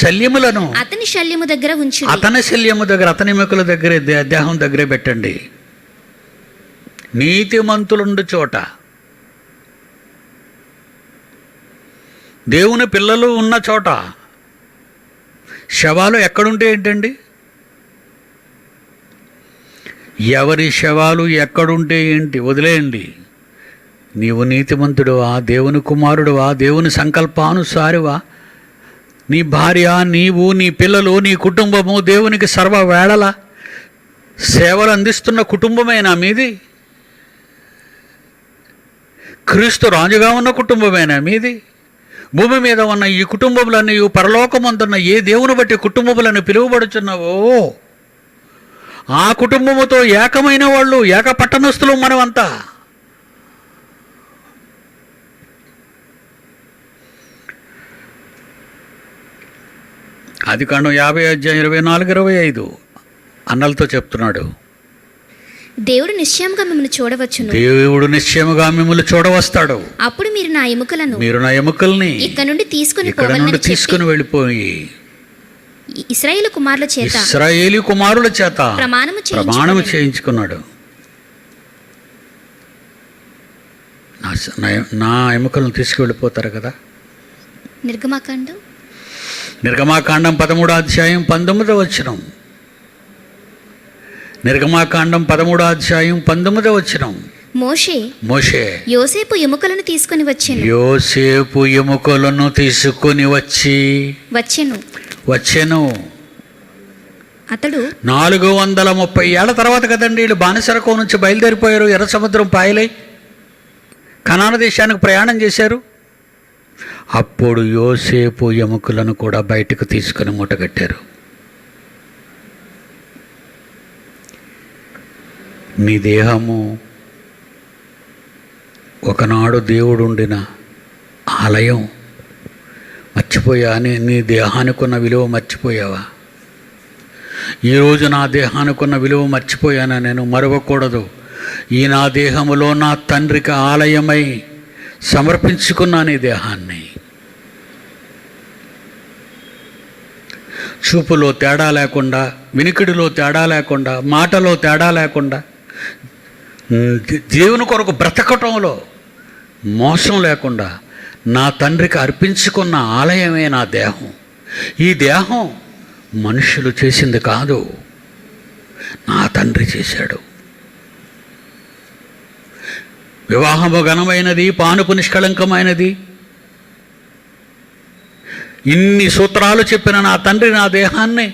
శల్యములను అతని శల్యము దగ్గర అతని ఎముకల దగ్గర దేహం దగ్గరే పెట్టండి. నీతిమంతులుండు చోట, దేవుని పిల్లలు ఉన్న చోట శవాలు ఎక్కడుంటే ఏంటండి? ఎవరి శవాలు ఎక్కడుంటే ఏంటి? వదిలేయండి. నీవు నీతిమంతుడువా, దేవుని కుమారుడువా, దేవుని సంకల్పానుసారివా, నీ భార్య, నీవు, నీ పిల్లలు, నీ కుటుంబము దేవునికి సర్వ వేళల సేవలు అందిస్తున్న కుటుంబమేనా మీది? క్రీస్తు రాజుగా ఉన్న కుటుంబమేనా మీది? భూమి మీద ఉన్న ఈ కుటుంబములన్నీ పరలోకమందున్న ఏ దేవుని బట్టి కుటుంబములను పిలువబడుచున్నావో ఆ కుటుంబముతో ఏకమైన వాళ్ళు, ఏక పట్టణస్థులు మనమంతా. ఆదికాండం 50 అధ్యాయం 24, 25 అన్నలతో చెప్తున్నాడు. దేవుడు నిశ్చయముగా మిమ్మల్ని చూడవస్తాడు. అప్పుడు మీరు నా ఎముకల్ని ఇక్కడ నుండి తీసుకుని వెళ్ళిపోయి ఇశ్రాయేలు కుమారుల చేత ప్రమాణము చేయించుకున్నాడు. నా ఎముకలను తీసుకువెళ్ళిపోతారు కదా. నిర్గమాకాండం 13వ అధ్యాయం 19వ వచనం. నిర్గమాకాండం 13వ అధ్యాయం 19వ వచనం. మోషే యోసేపు ఎముకలను తీసుకొని వచ్చెను. అతడు 430 ఏళ్ల తర్వాత కదండి వీళ్ళు బానిసరకం నుంచి బయలుదేరిపోయారు. ఎర్ర సముద్రం పాయలై కనాను దేశానికి ప్రయాణం చేశారు. అప్పుడు యోసేపు ఎముకలను కూడా బయటకు తీసుకుని మూటగట్టారు. నీ దేహము ఒకనాడు దేవుడుండిన ఆలయం. మర్చిపోయా? నీ దేహానికి ఉన్న విలువ మర్చిపోయావా? ఈరోజు నా దేహానికి ఉన్న విలువ మర్చిపోయానా? నేను మరవకూడదు. ఈ నా దేహములో నా తండ్రికి ఆలయమై సమర్పించుకున్నాను ఈ దేహాన్ని. చూపులో తేడా లేకుండా, వినికిడిలో తేడా లేకుండా, మాటలో తేడా లేకుండా, దేవుని కొరకు బ్రతకటంలో మోసం లేకుండా నా తండ్రికి అర్పించుకున్న ఆలయమే నా దేహం. ఈ దేహం మనుషులు చేసింది కాదు, నా తండ్రి చేశాడు. వివాహము ఘనమైనది, పానుపు నిష్కళంకమైనది. ఇన్ని సూత్రాలు చెప్పిన నా తండ్రి నా దేహాన్ని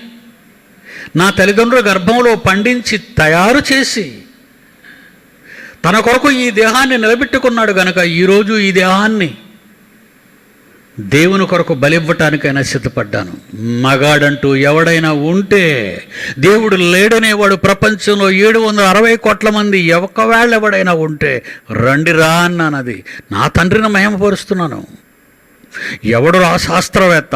నా తల్లిదండ్రుల గర్భంలో పండించి తయారు చేసి తన కొరకు ఈ దేహాన్ని నిలబెట్టుకున్నాడు గనక ఈరోజు ఈ దేహాన్ని దేవుని కొరకు బలివ్వటానికైనా సిద్ధపడ్డాను. మగాడంటూ ఎవడైనా ఉంటే, దేవుడు లేడనేవాడు ప్రపంచంలో 760 కోట్ల మంది ఒకవేళ ఎవడైనా ఉంటే రండి రా అన్నానది. నా తండ్రిని మహిమపరుస్తున్నాను. ఎవడు రా శాస్త్రవేత్త?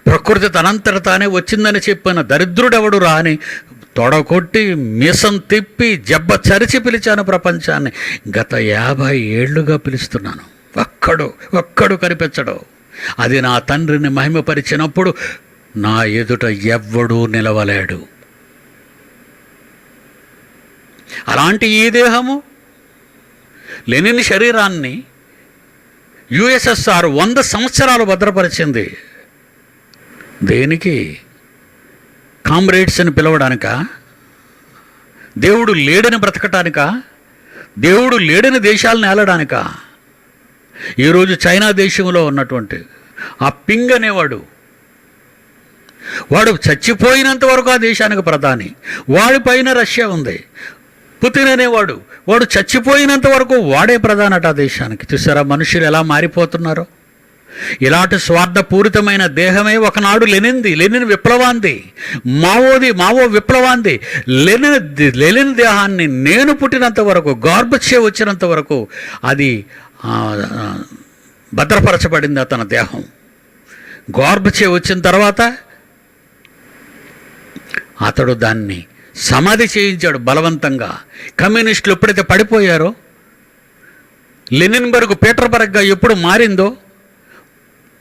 ప్రకృతి తనంతట తానే వచ్చిందని చెప్పిన దరిద్రుడెవడు రా అని తొడగొట్టి మీసం తిప్పి జబ్బ చరిచి పిలిచాను ప్రపంచాన్ని. గత 50 ఏళ్లుగా పిలుస్తున్నాను. ఒక్కడు కనిపించడు. అది నా తండ్రిని మహిమపరిచినప్పుడు నా ఎదుట ఎవ్వడూ నిలవలేడు. అలాంటి ఈ దేహము లెనిన్ శరీరాన్ని యుఎస్ఎస్ఆర్ 100 సంవత్సరాలు భద్రపరిచింది. దేనికి? కామ్రేడ్స్ అని పిలవడానికా? దేవుడు లేడని బ్రతకటానికా? దేవుడు లేడని దేశాలను ఏలడానికా? ఈరోజు చైనా దేశంలో ఉన్నటువంటి ఆ పింగ్ అనేవాడు, వాడు చచ్చిపోయినంత వరకు ఆ దేశానికి ప్రధాని. వాడిపైన రష్యా ఉంది. పుతిన్ అనేవాడు, వాడు చచ్చిపోయినంత వరకు వాడే ప్రధానట ఆ దేశానికి. చూసారా మనుషులు ఎలా మారిపోతున్నారో? ఇలాంటి స్వార్థపూరితమైన దేహమే ఒకనాడు లెనిన్ విప్లవాంది, మావో విప్లవాంది. లెనిన్ దేహాన్ని నేను పుట్టినంత వరకు, గార్బచేవ్ వచ్చినంత వరకు అది భద్రపరచబడింది అతని దేహం. గార్బచేవ్ వచ్చిన తర్వాత అతడు దాన్ని సమాధి చేయించాడు బలవంతంగా. కమ్యూనిస్టులు ఎప్పుడైతే పడిపోయారో, లెనిన్బర్గ్ పీటర్బర్గ్గా ఎప్పుడు మారిందో,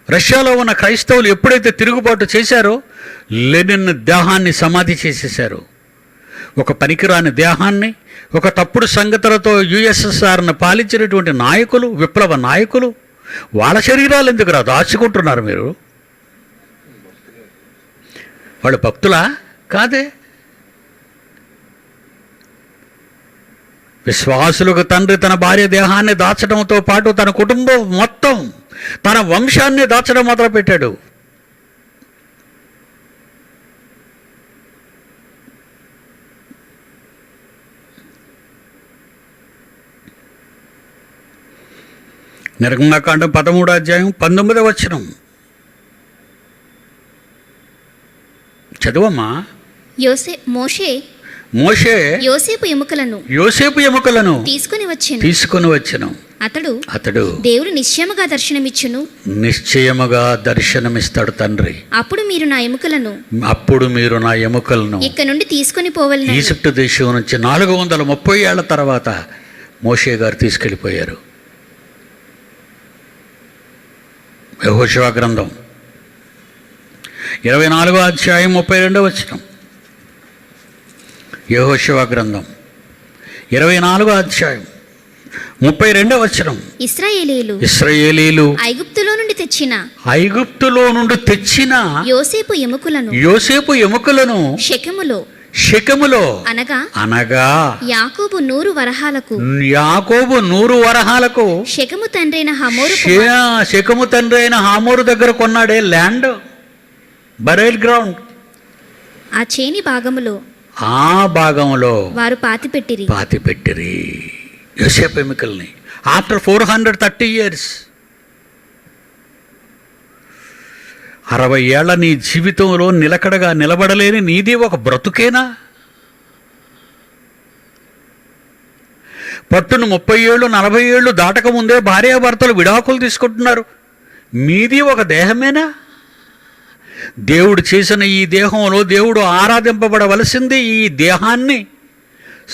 రష్యాలో ఉన్న క్రైస్తవులు ఎప్పుడైతే తిరుగుబాటు చేశారో లెనిన్ దేహాన్ని సమాధి చేసేశారు. ఒక పనికిరాని దేహాన్ని, ఒక తప్పుడు సంగతులతో యుఎస్ఎస్ఆర్ను పాలించినటువంటి నాయకులు, విప్లవ నాయకులు, వాళ్ళ శరీరాలు ఎందుకు దాచుకుంటున్నారు మీరు? వాళ్ళు భక్తులా? కాదే. విశ్వాసులకు తండ్రి తన భార్య దేహాన్ని దాచడంతో పాటు తన కుటుంబం మొత్తం, తన వంశాన్ని దాచడం మొదలుపెట్టాడు. నిర్గమకాండం 13వ అధ్యాయం 19వ వచనం చదువమ్మా. మోషే యోసేపు ఎముకలను తీసుకొని వచ్చెను. అతడు దేవుడు నిశ్చయముగా దర్శనమిస్తాడు తండ్రి. అప్పుడు మీరు నా ఎముకలను ఇక్కడ నుండి తీసుకొని పోవలెను. ఈజిప్ట్ దేశం నుంచి 430 ఏళ్ల తర్వాత మోషే గారు తీసుకెళ్ళిపోయారు. యెహోషువ గ్రంథం 24వ అధ్యాయం 32వ వచనం. యెహోషువ గ్రంథం 24వ అధ్యాయం 32వ వచనం. ఇశ్రాయేలీలు ఐగుప్తులో నుండి తెచ్చిన యోసేపు ఎముకలను షెకెములో అనగా యాకోబు 100 వరహాలకు షెకెము తండ్రైన హమోరు దగ్గర కొన్నాడే ల్యాండ్, బరైల్ గ్రౌండ్. ఆ చేని భాగములో వారు పాతిపెట్టిరి యోసేపు ఎముకల్ని. ఆఫ్టర్ 430 years, 60 ఏళ్ల నీ జీవితంలో నిలకడగా నిలబడలేని నీది ఒక బ్రతుకేనా? పట్టును 30 ఏళ్ళు 40 ఏళ్ళు దాటకముందే భార్యాభర్తలు విడాకులు తీసుకుంటున్నారు. మీది ఒక దేహమేనా? దేవుడు చేసిన ఈ దేహంలో దేవుడు ఆరాధింపబడవలసింది ఈ దేహాన్ని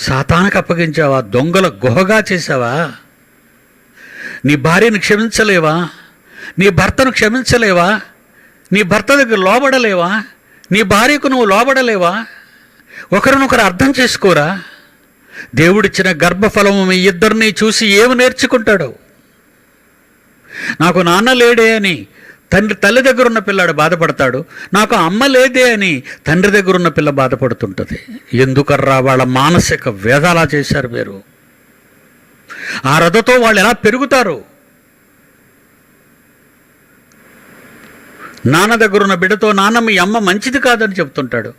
సాతానుకు అప్పగించావా? దొంగల గుహగా చేసావా? నీ భార్యను క్షమించలేవా? నీ భర్తను క్షమించలేవా? నీ భర్త దగ్గర లోబడలేవా? నీ భార్యకు నువ్వు లోబడలేవా? ఒకరినొకరు అర్థం చేసుకోరా? దేవుడిచ్చిన గర్భఫలము మీ ఇద్దరిని చూసి ఏమి నేర్చుకుంటాడు? నాకు నాన్న లేడే అని తల్లి దగ్గర ఉన్న పిల్లాడు బాధపడతాడు. నాకు అమ్మ లేదే అని తండ్రి దగ్గర ఉన్న పిల్ల బాధపడుతుంటుంది. ఎందుకర్రా వాళ్ళ మానసిక వేద అలా చేశారు మీరు? ఆ రథతో వాళ్ళు ఎలా పెరుగుతారు? నాన్న దగ్గరున్న బిడ్డతో నాన్న మీ అమ్మ మంచిది కాదని చెప్తుంటాడు.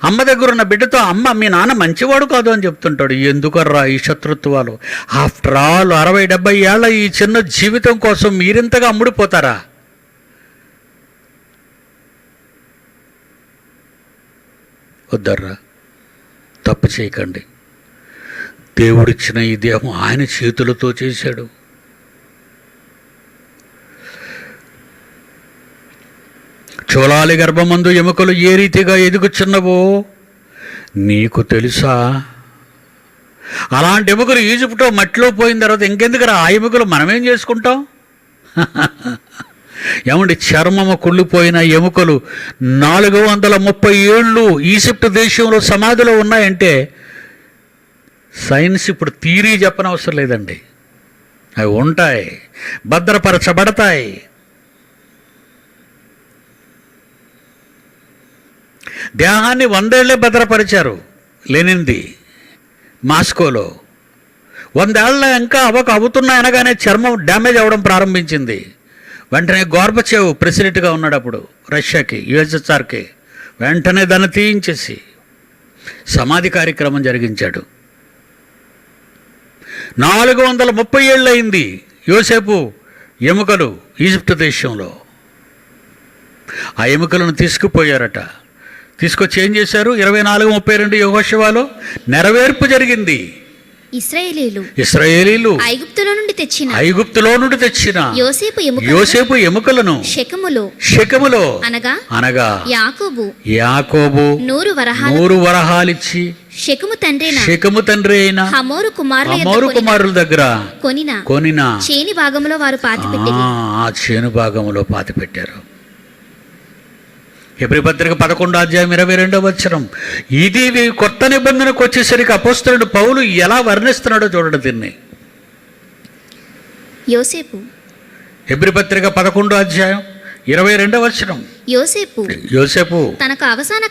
అమ్మ దగ్గరున్న బిడ్డతో అమ్మ మీ నాన్న మంచివాడు కాదు అని చెప్తుంటాడు. ఎందుకర్రా ఈ శత్రుత్వాలు? ఆఫ్టర్ ఆల్ 60-70 ఏళ్ల ఈ చిన్న జీవితం కోసం మీరింతగా అమ్ముడిపోతారా? వద్దర్రా, తప్పు చేయకండి. దేవుడిచ్చిన ఈ దేహం ఆయన చేతులతో చేశాడు. చోళాలి గర్భమందు ఎముకలు ఏ రీతిగా ఎదుగుచున్నవో నీకు తెలుసా? అలాంటి ఎముకలు ఈజిప్ట్లో మట్టిలో పోయిన తర్వాత ఇంకెందుకురా ఆ ఎముకలు మనమేం చేసుకుంటాం? ఏమండి, చర్మము కుళ్ళిపోయిన ఎముకలు 430 ఏళ్ళు ఈజిప్ట్ దేశంలో సమాధిలో ఉన్నాయంటే సైన్స్ ఇప్పుడు థియరీ చెప్పనవసరం లేదండి, అవి ఉంటాయి, భద్రపరచబడతాయి. దేహాన్ని 100 ఏళ్లే భద్రపరిచారు లెనిన్ది మాస్కోలో. 100 ఏళ్ళ ఇంకా అవుతున్నాయి అనగానే చర్మం డ్యామేజ్ అవ్వడం ప్రారంభించింది. వెంటనే గోర్బచేవ్ ప్రెసిడెంట్గా ఉన్నాడు అప్పుడు రష్యాకి, యుఎస్ఎస్ఆర్కి. వెంటనే దాన్ని తీయించేసి సమాధి కార్యక్రమం జరిగించాడు. 430 ఏళ్ళు అయింది యోసేపు ఎముకలు ఈజిప్ట్ దేశంలో. ఆ ఎముకలను తీసుకుపోయారట. తీసుకొచ్చి ఏం చేశారు? 24:32 యెహోషువలో నెరవేర్పు జరిగింది. ఇశ్రాయేలీలు ఐగుప్తులో నుండి తెచ్చిన యోసేపు ఎముకలను షెకెములో అనగా యాకోబు 100 వరహాలిచ్చి షెకెము తండ్రి అయిన హమోరు కుమారుల దగ్గర కొనిన చేని భాగంలో వారు పాతిపెట్టారు. ఆ చేను భాగంలో పాతిపెట్టారు. హెబ్రీ పత్రిక 11:22 ఇది కొత్త నిబంధనకు వచ్చేసరికి అపోస్తలుడు పౌలు ఎలా వర్ణిస్తున్నాడో చూడండి దీన్ని. హెబ్రీ పత్రిక 11:22 యోసేపు తనకు అవసాన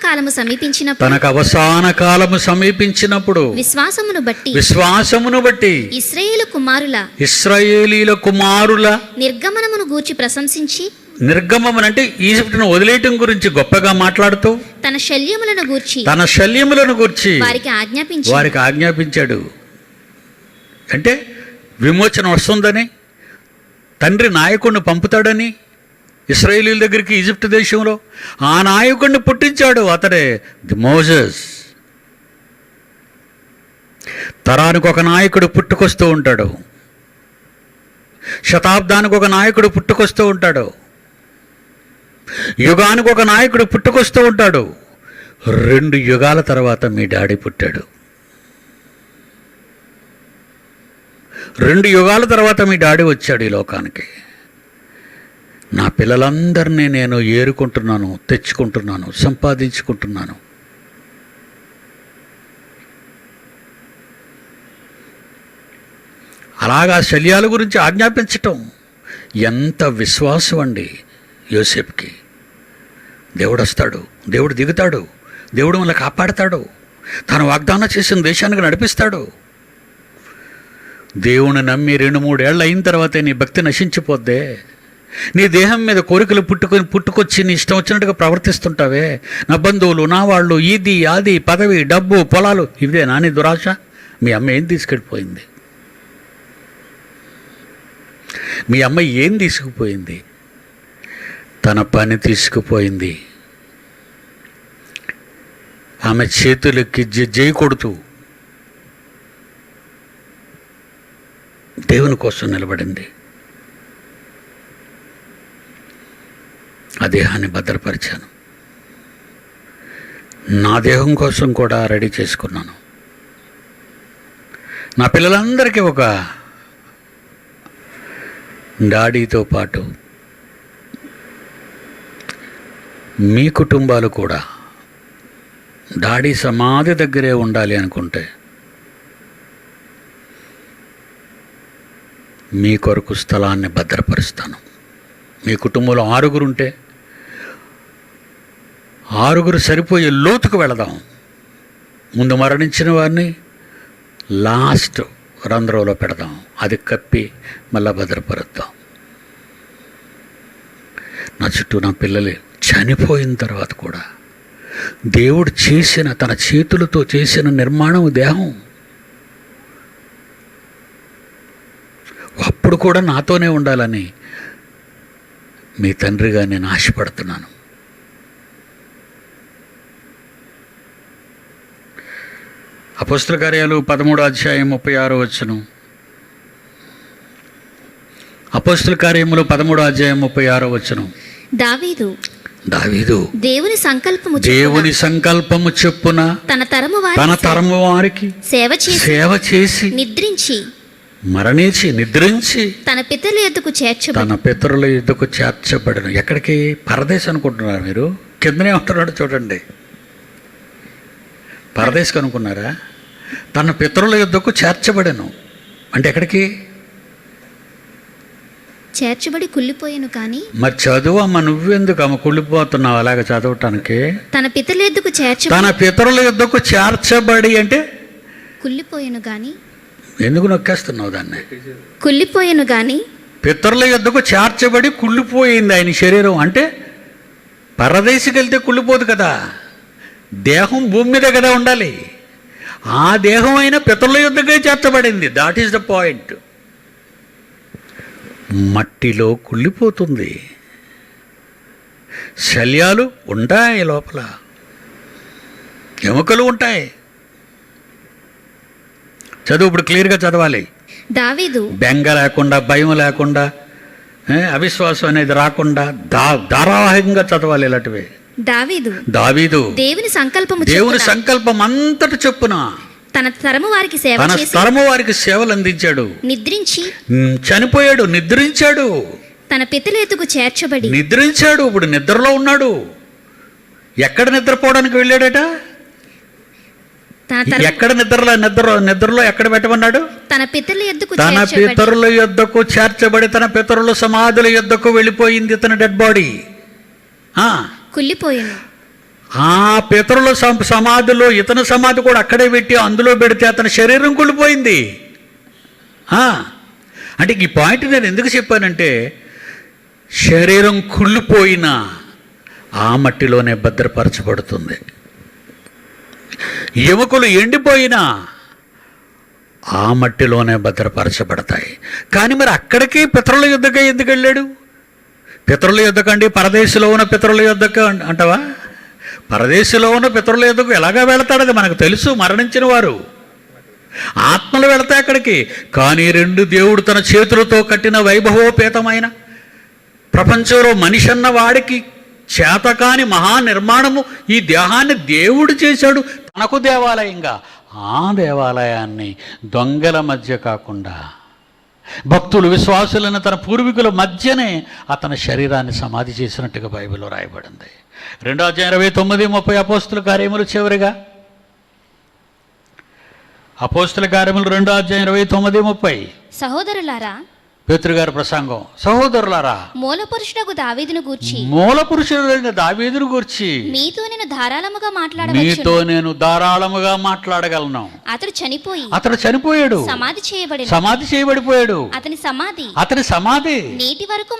కాలము సమీపించినప్పుడు విశ్వాసమును బట్టి ఇశ్రాయేలీల కుమారుల నిర్గమనమును గూర్చి ప్రశంసించి, నిర్గమం అంటే ఈజిప్టును వదిలేయటం గురించి గొప్పగా మాట్లాడుతూ తన శల్యములను గూర్చి వారికి ఆజ్ఞాపించాడు. అంటే విమోచన వస్తుందని, తండ్రి నాయకుడిని పంపుతాడని ఇశ్రాయేలీల దగ్గరికి ఈజిప్ట్ దేశంలో. ఆ నాయకుడిని పుట్టించాడు, అతడే ది మోజెస్. తరానికి ఒక నాయకుడు పుట్టుకొస్తూ ఉంటాడు, శతాబ్దానికి ఒక నాయకుడు పుట్టుకొస్తూ ఉంటాడు, యుగానికి ఒక నాయకుడు పుట్టుకొస్తూ ఉంటాడు. 2 యుగాల తర్వాత మీ డాడీ పుట్టాడు. 2 యుగాల తర్వాత మీ డాడీ వచ్చాడు ఈ లోకానికి. నా పిల్లలందరినీ నేను ఏరుకుంటున్నాను, తెచ్చుకుంటున్నాను, సంపాదించుకుంటున్నాను. అలాగా శల్యాల గురించి ఆజ్ఞాపించటం ఎంత విశ్వాసం అండి యోసేపుకి. దేవుడు వస్తాడు, దేవుడు దిగుతాడు, దేవుడు మనల్ని కాపాడతాడు, తను వాగ్దానం చేసిన దేశానికి నడిపిస్తాడు. దేవుని నమ్మి 2-3 ఏళ్ళు అయిన తర్వాతే నీ భక్తి నశించిపోద్దే. నీ దేహం మీద కోరికలు పుట్టుకొచ్చి నీ ఇష్టం వచ్చినట్టుగా ప్రవర్తిస్తుంటావే. నా బంధువులు, నా వాళ్ళు, ఇది అది, పదవి, డబ్బు, పొలాలు, ఇదే నాని దురాశ. మీ అమ్మ ఏం తీసుకెళ్ళిపోయింది? మీ అమ్మ ఏం తీసుకుపోయింది? తన పని తీసుకుపోయింది. ఆమె చేతులకి జై కొడుతూ దేవుని కోసం నిలబడింది. ఆ దేహాన్ని భద్రపరిచాను. నా దేహం కోసం కూడా రెడీ చేసుకున్నాను. నా పిల్లలందరికీ ఒక డాడీతో పాటు మీ కుటుంబాలు కూడా డాడీ సమాధి దగ్గరే ఉండాలి అనుకుంటే మీ కొరకు స్థలాన్ని భద్రపరుస్తాను. మీ కుటుంబంలో 6 ఉంటే 6 సరిపోయే లోతుకు వెళదాం. ముందు మరణించిన వారిని లాస్ట్ రంధ్రంలో పెడదాం, అది కప్పి మళ్ళా భద్రపరుద్దాం. నా చుట్టూ నా పిల్లలు చనిపోయిన తర్వాత కూడా దేవుడు చేసిన, తన చేతులతో చేసిన నిర్మాణం దేహం, అప్పుడు కూడా నాతోనే ఉండాలని మీ తండ్రిగా నేను ఆశపడుతున్నాను. అపోస్తల కార్యాలు 13:36. అపోస్తల కార్యములు 13:36. దావీదు దేవుని సంకల్పము చొప్పున తన తరము వారికి సేవ చేసి మరణించి నిద్రించి తన పితరుల యొద్దకు చేర్చబడి తన పితరుల యుద్ధకు చేర్చబడిన. ఎక్కడికి? పరదేశ్ అనుకుంటున్నారు మీరు? కిందనే ఉంటున్నాడు చూడండి. పరదేశ్ అనుకున్నారా? తన పితరుల యుద్ధకు చేర్చబడను అంటే ఎక్కడికి? చేర్చబడి కుళ్ళిపోయాను కానీ మరి చదువు అమ్మ, నువ్వెందుకు అమ్మ కుళ్ళిపోతున్నావు అలాగ చదవటానికి? తన పితరుల యొద్దకు చేర్చబడి తన పితరుల యుద్ధకు చేర్చబడి అంటే కుళ్ళిపోయాను గాని ఎందుకు నొక్కేస్తున్నావు దాన్ని? కుళ్ళిపోయాను గాని పితరుల యుద్ధకు చేర్చబడి కుళ్ళిపోయింది ఆయన శరీరం. అంటే పరదేశికి వెళ్తే కుళ్ళిపోదు కదా, దేహం భూమి మీద కదా ఉండాలి. ఆ దేహం అయినా పితరుల యుద్ధకే చేర్చబడింది. That is the point. మట్టిలో కుళ్ళిపోతుంది, శల్యాలు ఉంటాయి, లోపల ఎముకలు ఉంటాయి. చదువు ఇప్పుడు క్లియర్గా చదవాలి. దావీదు బెంగ లేకుండా, భయం లేకుండా, అవిశ్వాసం అనేది రాకుండా ధారావాహికంగా చదవాలి ఇలాంటివి. దావీదు దేవుని సంకల్పము దేవుని చొప్పున సంకల్పం అంతటి చొప్పున తన తరము వారికి సేవ తన చేసి తరము వారికి సేవలు అందించాడు. నిద్రించి చనిపోయాడు, నిద్రించాడు. తన పితరుల యొద్దకు చేర్చబడి నిద్రించాడు. ఇప్పుడు నిద్రలో ఉన్నాడు. ఎక్కడ నిద్రపోవడానికి వెళ్ళాడట? తన తరము ఎక్కడ నిద్రలో ఎక్కడ పెట్టమన్నాడు? తన పితరుల యొద్దకు తన చేర్చబడి పితరుల యొద్దకు చేర్చబడి తన పితరుల సమాధుల యొద్దకు వెళ్ళిపోయింది ఇతని డెడ్ బాడీ. కుళ్ళిపోయాను. ఆ పితరుల సమాధిలో ఇతని సమాధి కూడా అక్కడే పెట్టి అందులో పెడితే అతని శరీరం కుళ్ళిపోయింది. అంటే ఈ పాయింట్ నేను ఎందుకు చెప్పానంటే, శరీరం కుళ్ళిపోయినా ఆ మట్టిలోనే భద్రపరచబడుతుంది. ఎముకలు ఎండిపోయినా ఆ మట్టిలోనే భద్రపరచబడతాయి. కానీ మరి అక్కడికి పితరుల యుద్ధకే ఎందుకు వెళ్ళాడు? పితరుల యుద్ధకండి పరదేశంలో ఉన్న పితరుల యుద్ధకు అంటావా? పరదేశంలో ఉన్న పితరుల యుద్ధకు ఎలాగా వెళతాడు? అది మనకు తెలుసు. మరణించిన వారు ఆత్మలు వెళతాయి అక్కడికి. కానీ దేవుడు తన చేతులతో కట్టిన వైభవోపేతమైన ప్రపంచంలో మనిషి అన్న వాడికి చేతకాని మహానిర్మాణము ఈ దేహాన్ని దేవుడు చేశాడు తనకు దేవాలయంగా. ఆ దేవాలయాన్ని దొంగల మధ్య కాకుండా భక్తులు విశ్వాసులైన తన పూర్వీకుల మధ్యనే అతని శరీరాన్ని సమాధి చేసినట్టుగా బైబిల్లో రాయబడింది. 2:29-30 అపోస్తుల కార్యములు చివరిగా. అపోస్తుల కార్యములు 2:29-30. సహోదరులారా, పేతురుగారి ప్రసంగం. సహోదరులారా, మూల పురుషుడగు దావీదును గూర్చి మూల పురుషుడైన దావీదును గూర్చి మీతో నేను ధారాళముగా మీతో నేను ధారాళముగా మాట్లాడగలను. అతడు చనిపోయాడు, సమాధి చేయబడిపోయాడు. అతని సమాధి నేటి వరకు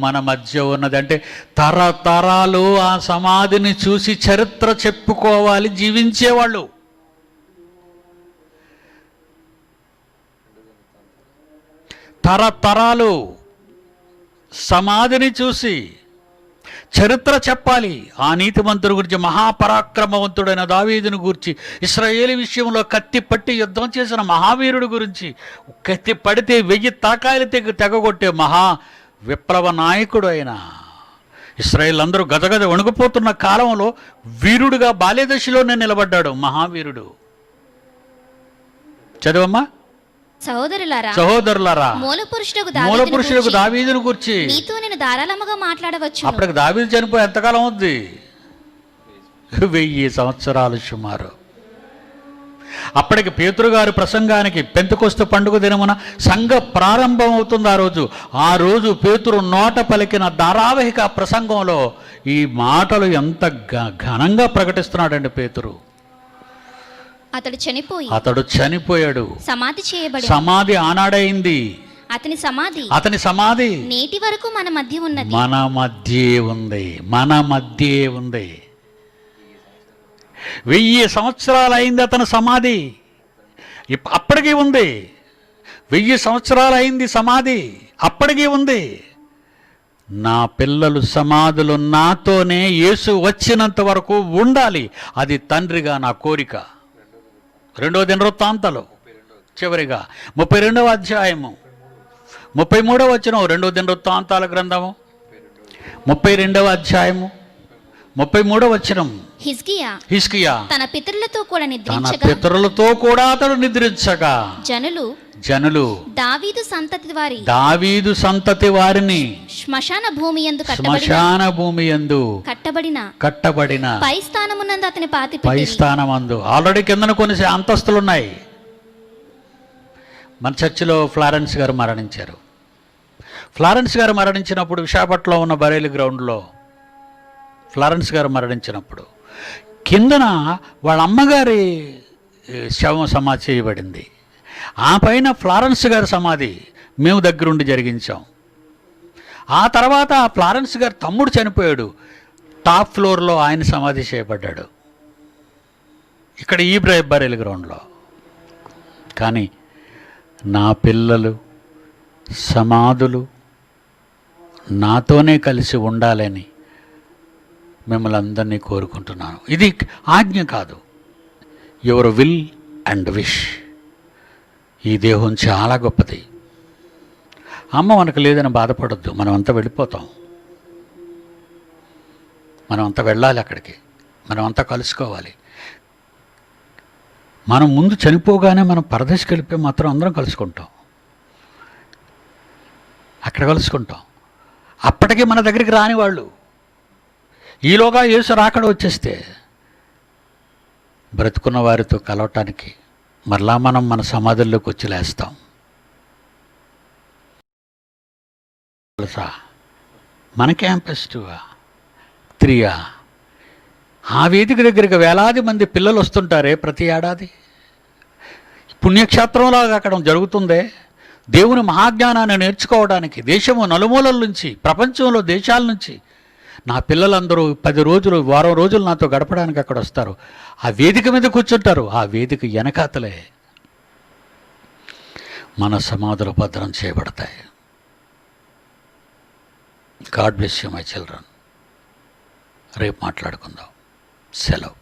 మన మధ్య ఉన్నది. అంటే తరతరాలు ఆ సమాధిని చూసి చరిత్ర చెప్పుకోవాలి జీవించేవాళ్ళు. తరతరాలు సమాధిని చూసి చరిత్ర చెప్పాలి. ఆ నీతిమంతుడి గురించి, మహాపరాక్రమవంతుడైన దావీదుని గురించి, ఇశ్రాయేలు విషయంలో కత్తి పట్టి యుద్ధం చేసిన మహావీరుడి గురించి, కత్తి పడితే 1000 తలకాయలు తెగగొట్టే మహా విప్లవ నాయకుడు అయిన, ఇశ్రాయేల్ అందరూ గదగద వణుకుపోతున్న కాలంలో వీరుడుగా బాల్యదశలోనే నిలబడ్డాడు మహావీరుడు. చదవమ్మా. సహోదరులారా, మూల పురుషులకు దావీదును గూర్చి మీతో నేను ధారాళముగా మాట్లాడవచ్చు. అప్పటికి దావీదు చనిపోయి ఎంతకాలం అవుద్ది? 1000 సంవత్సరాలు సుమారు. అప్పటికి పేతురు గారి ప్రసంగానికి పెంతెకొస్తు పండుగ దినమున సంఘ ప్రారంభం అవుతుంది. ఆ రోజు పేతురు నోట పలికిన ధారావాహిక ప్రసంగంలో ఈ మాటలు ఎంత ఘనంగా ప్రకటిస్తున్నాడండి పేతురు. అతడు చనిపోయాడు, సమాధి ఆనాడైంది. అతని సమాధి నేటి వరకు మన మధ్య ఉంది. 1000 సంవత్సరాలు అయింది అతని సమాధి. అప్పటికీ ఉంది. 1000 సంవత్సరాలు అయింది సమాధి, అప్పటికీ ఉంది. నా పిల్లలు సమాధులు నాతోనే యేసు వచ్చినంత వరకు ఉండాలి. అది తండ్రిగా నా కోరిక. 2వ దినవృత్తాంతాలు చివరిగా 32వ అధ్యాయము 33వ వచనం. 2వ దినవృత్తాంతాల గ్రంథము 32వ అధ్యాయము 33వ వచనం. హిజ్కియా తన పితరులతో కూడా నిద్రించగా, పితరులతో కూడా అతడు నిద్రించగా జనులు దావీదు సంతతి వారిని శ్మశాన భూమి యందు కట్టబడిన పై స్థానమునందు అతని పై స్థానమందు. ఆల్రెడీ కిందన కొన్ని అంతస్తులు ఉన్నాయి. మన చర్చిలో ఫ్లారెన్స్ గారు మరణించారు. ఫ్లారెన్స్ గారు మరణించినప్పుడు విశాఖపట్నంలో ఉన్న బరేలి గ్రౌండ్లో ఫ్లారెన్స్ గారు మరణించినప్పుడు కిందన వాళ్ళ అమ్మగారి శవం సమాధి చేయబడింది. ఆ పైన ఫ్లారెన్స్ గారి సమాధి మేము దగ్గరుండి జరిగించాం. ఆ తర్వాత ఆ ఫ్లారెన్స్ గారి తమ్ముడు చనిపోయాడు. టాప్ ఫ్లోర్లో ఆయన సమాధి చేయబడ్డాడు ఇక్కడ ఈ బరేలి గ్రౌండ్లో. కానీ నా పిల్లలు సమాధులు నాతోనే కలిసి ఉండాలని మిమ్మల్ని అందరినీ కోరుకుంటున్నాను. ఇది ఆజ్ఞ కాదు, యువర్ విల్ అండ్ విష్. ఈ దేహం చాలా గొప్పది. అమ్మ మనకు లేదని బాధపడొద్దు. మనమంతా వెళ్ళిపోతాం. మనమంతా వెళ్ళాలి అక్కడికి. మనమంతా కలుసుకోవాలి. మనం ముందు చనిపోగానే మనం పరదేశికి వెళ్ళిపోయి మాత్రం అందరం కలుసుకుంటాం. అక్కడ కలుసుకుంటాం. అప్పటికే మన దగ్గరికి రాని వాళ్ళు ఈలోగా యేసు రాకడ వచ్చేస్తే బ్రతుకున్న వారితో కలవటానికి మరలా మనం మన సమాధుల్లోకి వచ్చి లేస్తాం. తెలుసా, మన క్యాంపస్ 3 ఆ వేదిక దగ్గరికి వేలాది మంది పిల్లలు వస్తుంటారే ప్రతి ఏడాది. పుణ్యక్షేత్రంలాగా అక్కడ జరుగుతుందే. దేవుని మహాజ్ఞానాన్ని నేర్చుకోవడానికి దేశము నలుమూలల నుంచి, ప్రపంచంలో దేశాల నుంచి నా పిల్లలందరూ 10 రోజులు, వారం రోజులు నాతో గడపడానికి అక్కడ వస్తారు. ఆ వేదిక మీద కూర్చుంటారు. ఆ వేదిక వెనకాతలే మన సమాధులు భద్రం చేయబడతాయి. God bless you my children. రేపు మాట్లాడుకుందాం. సెలవు.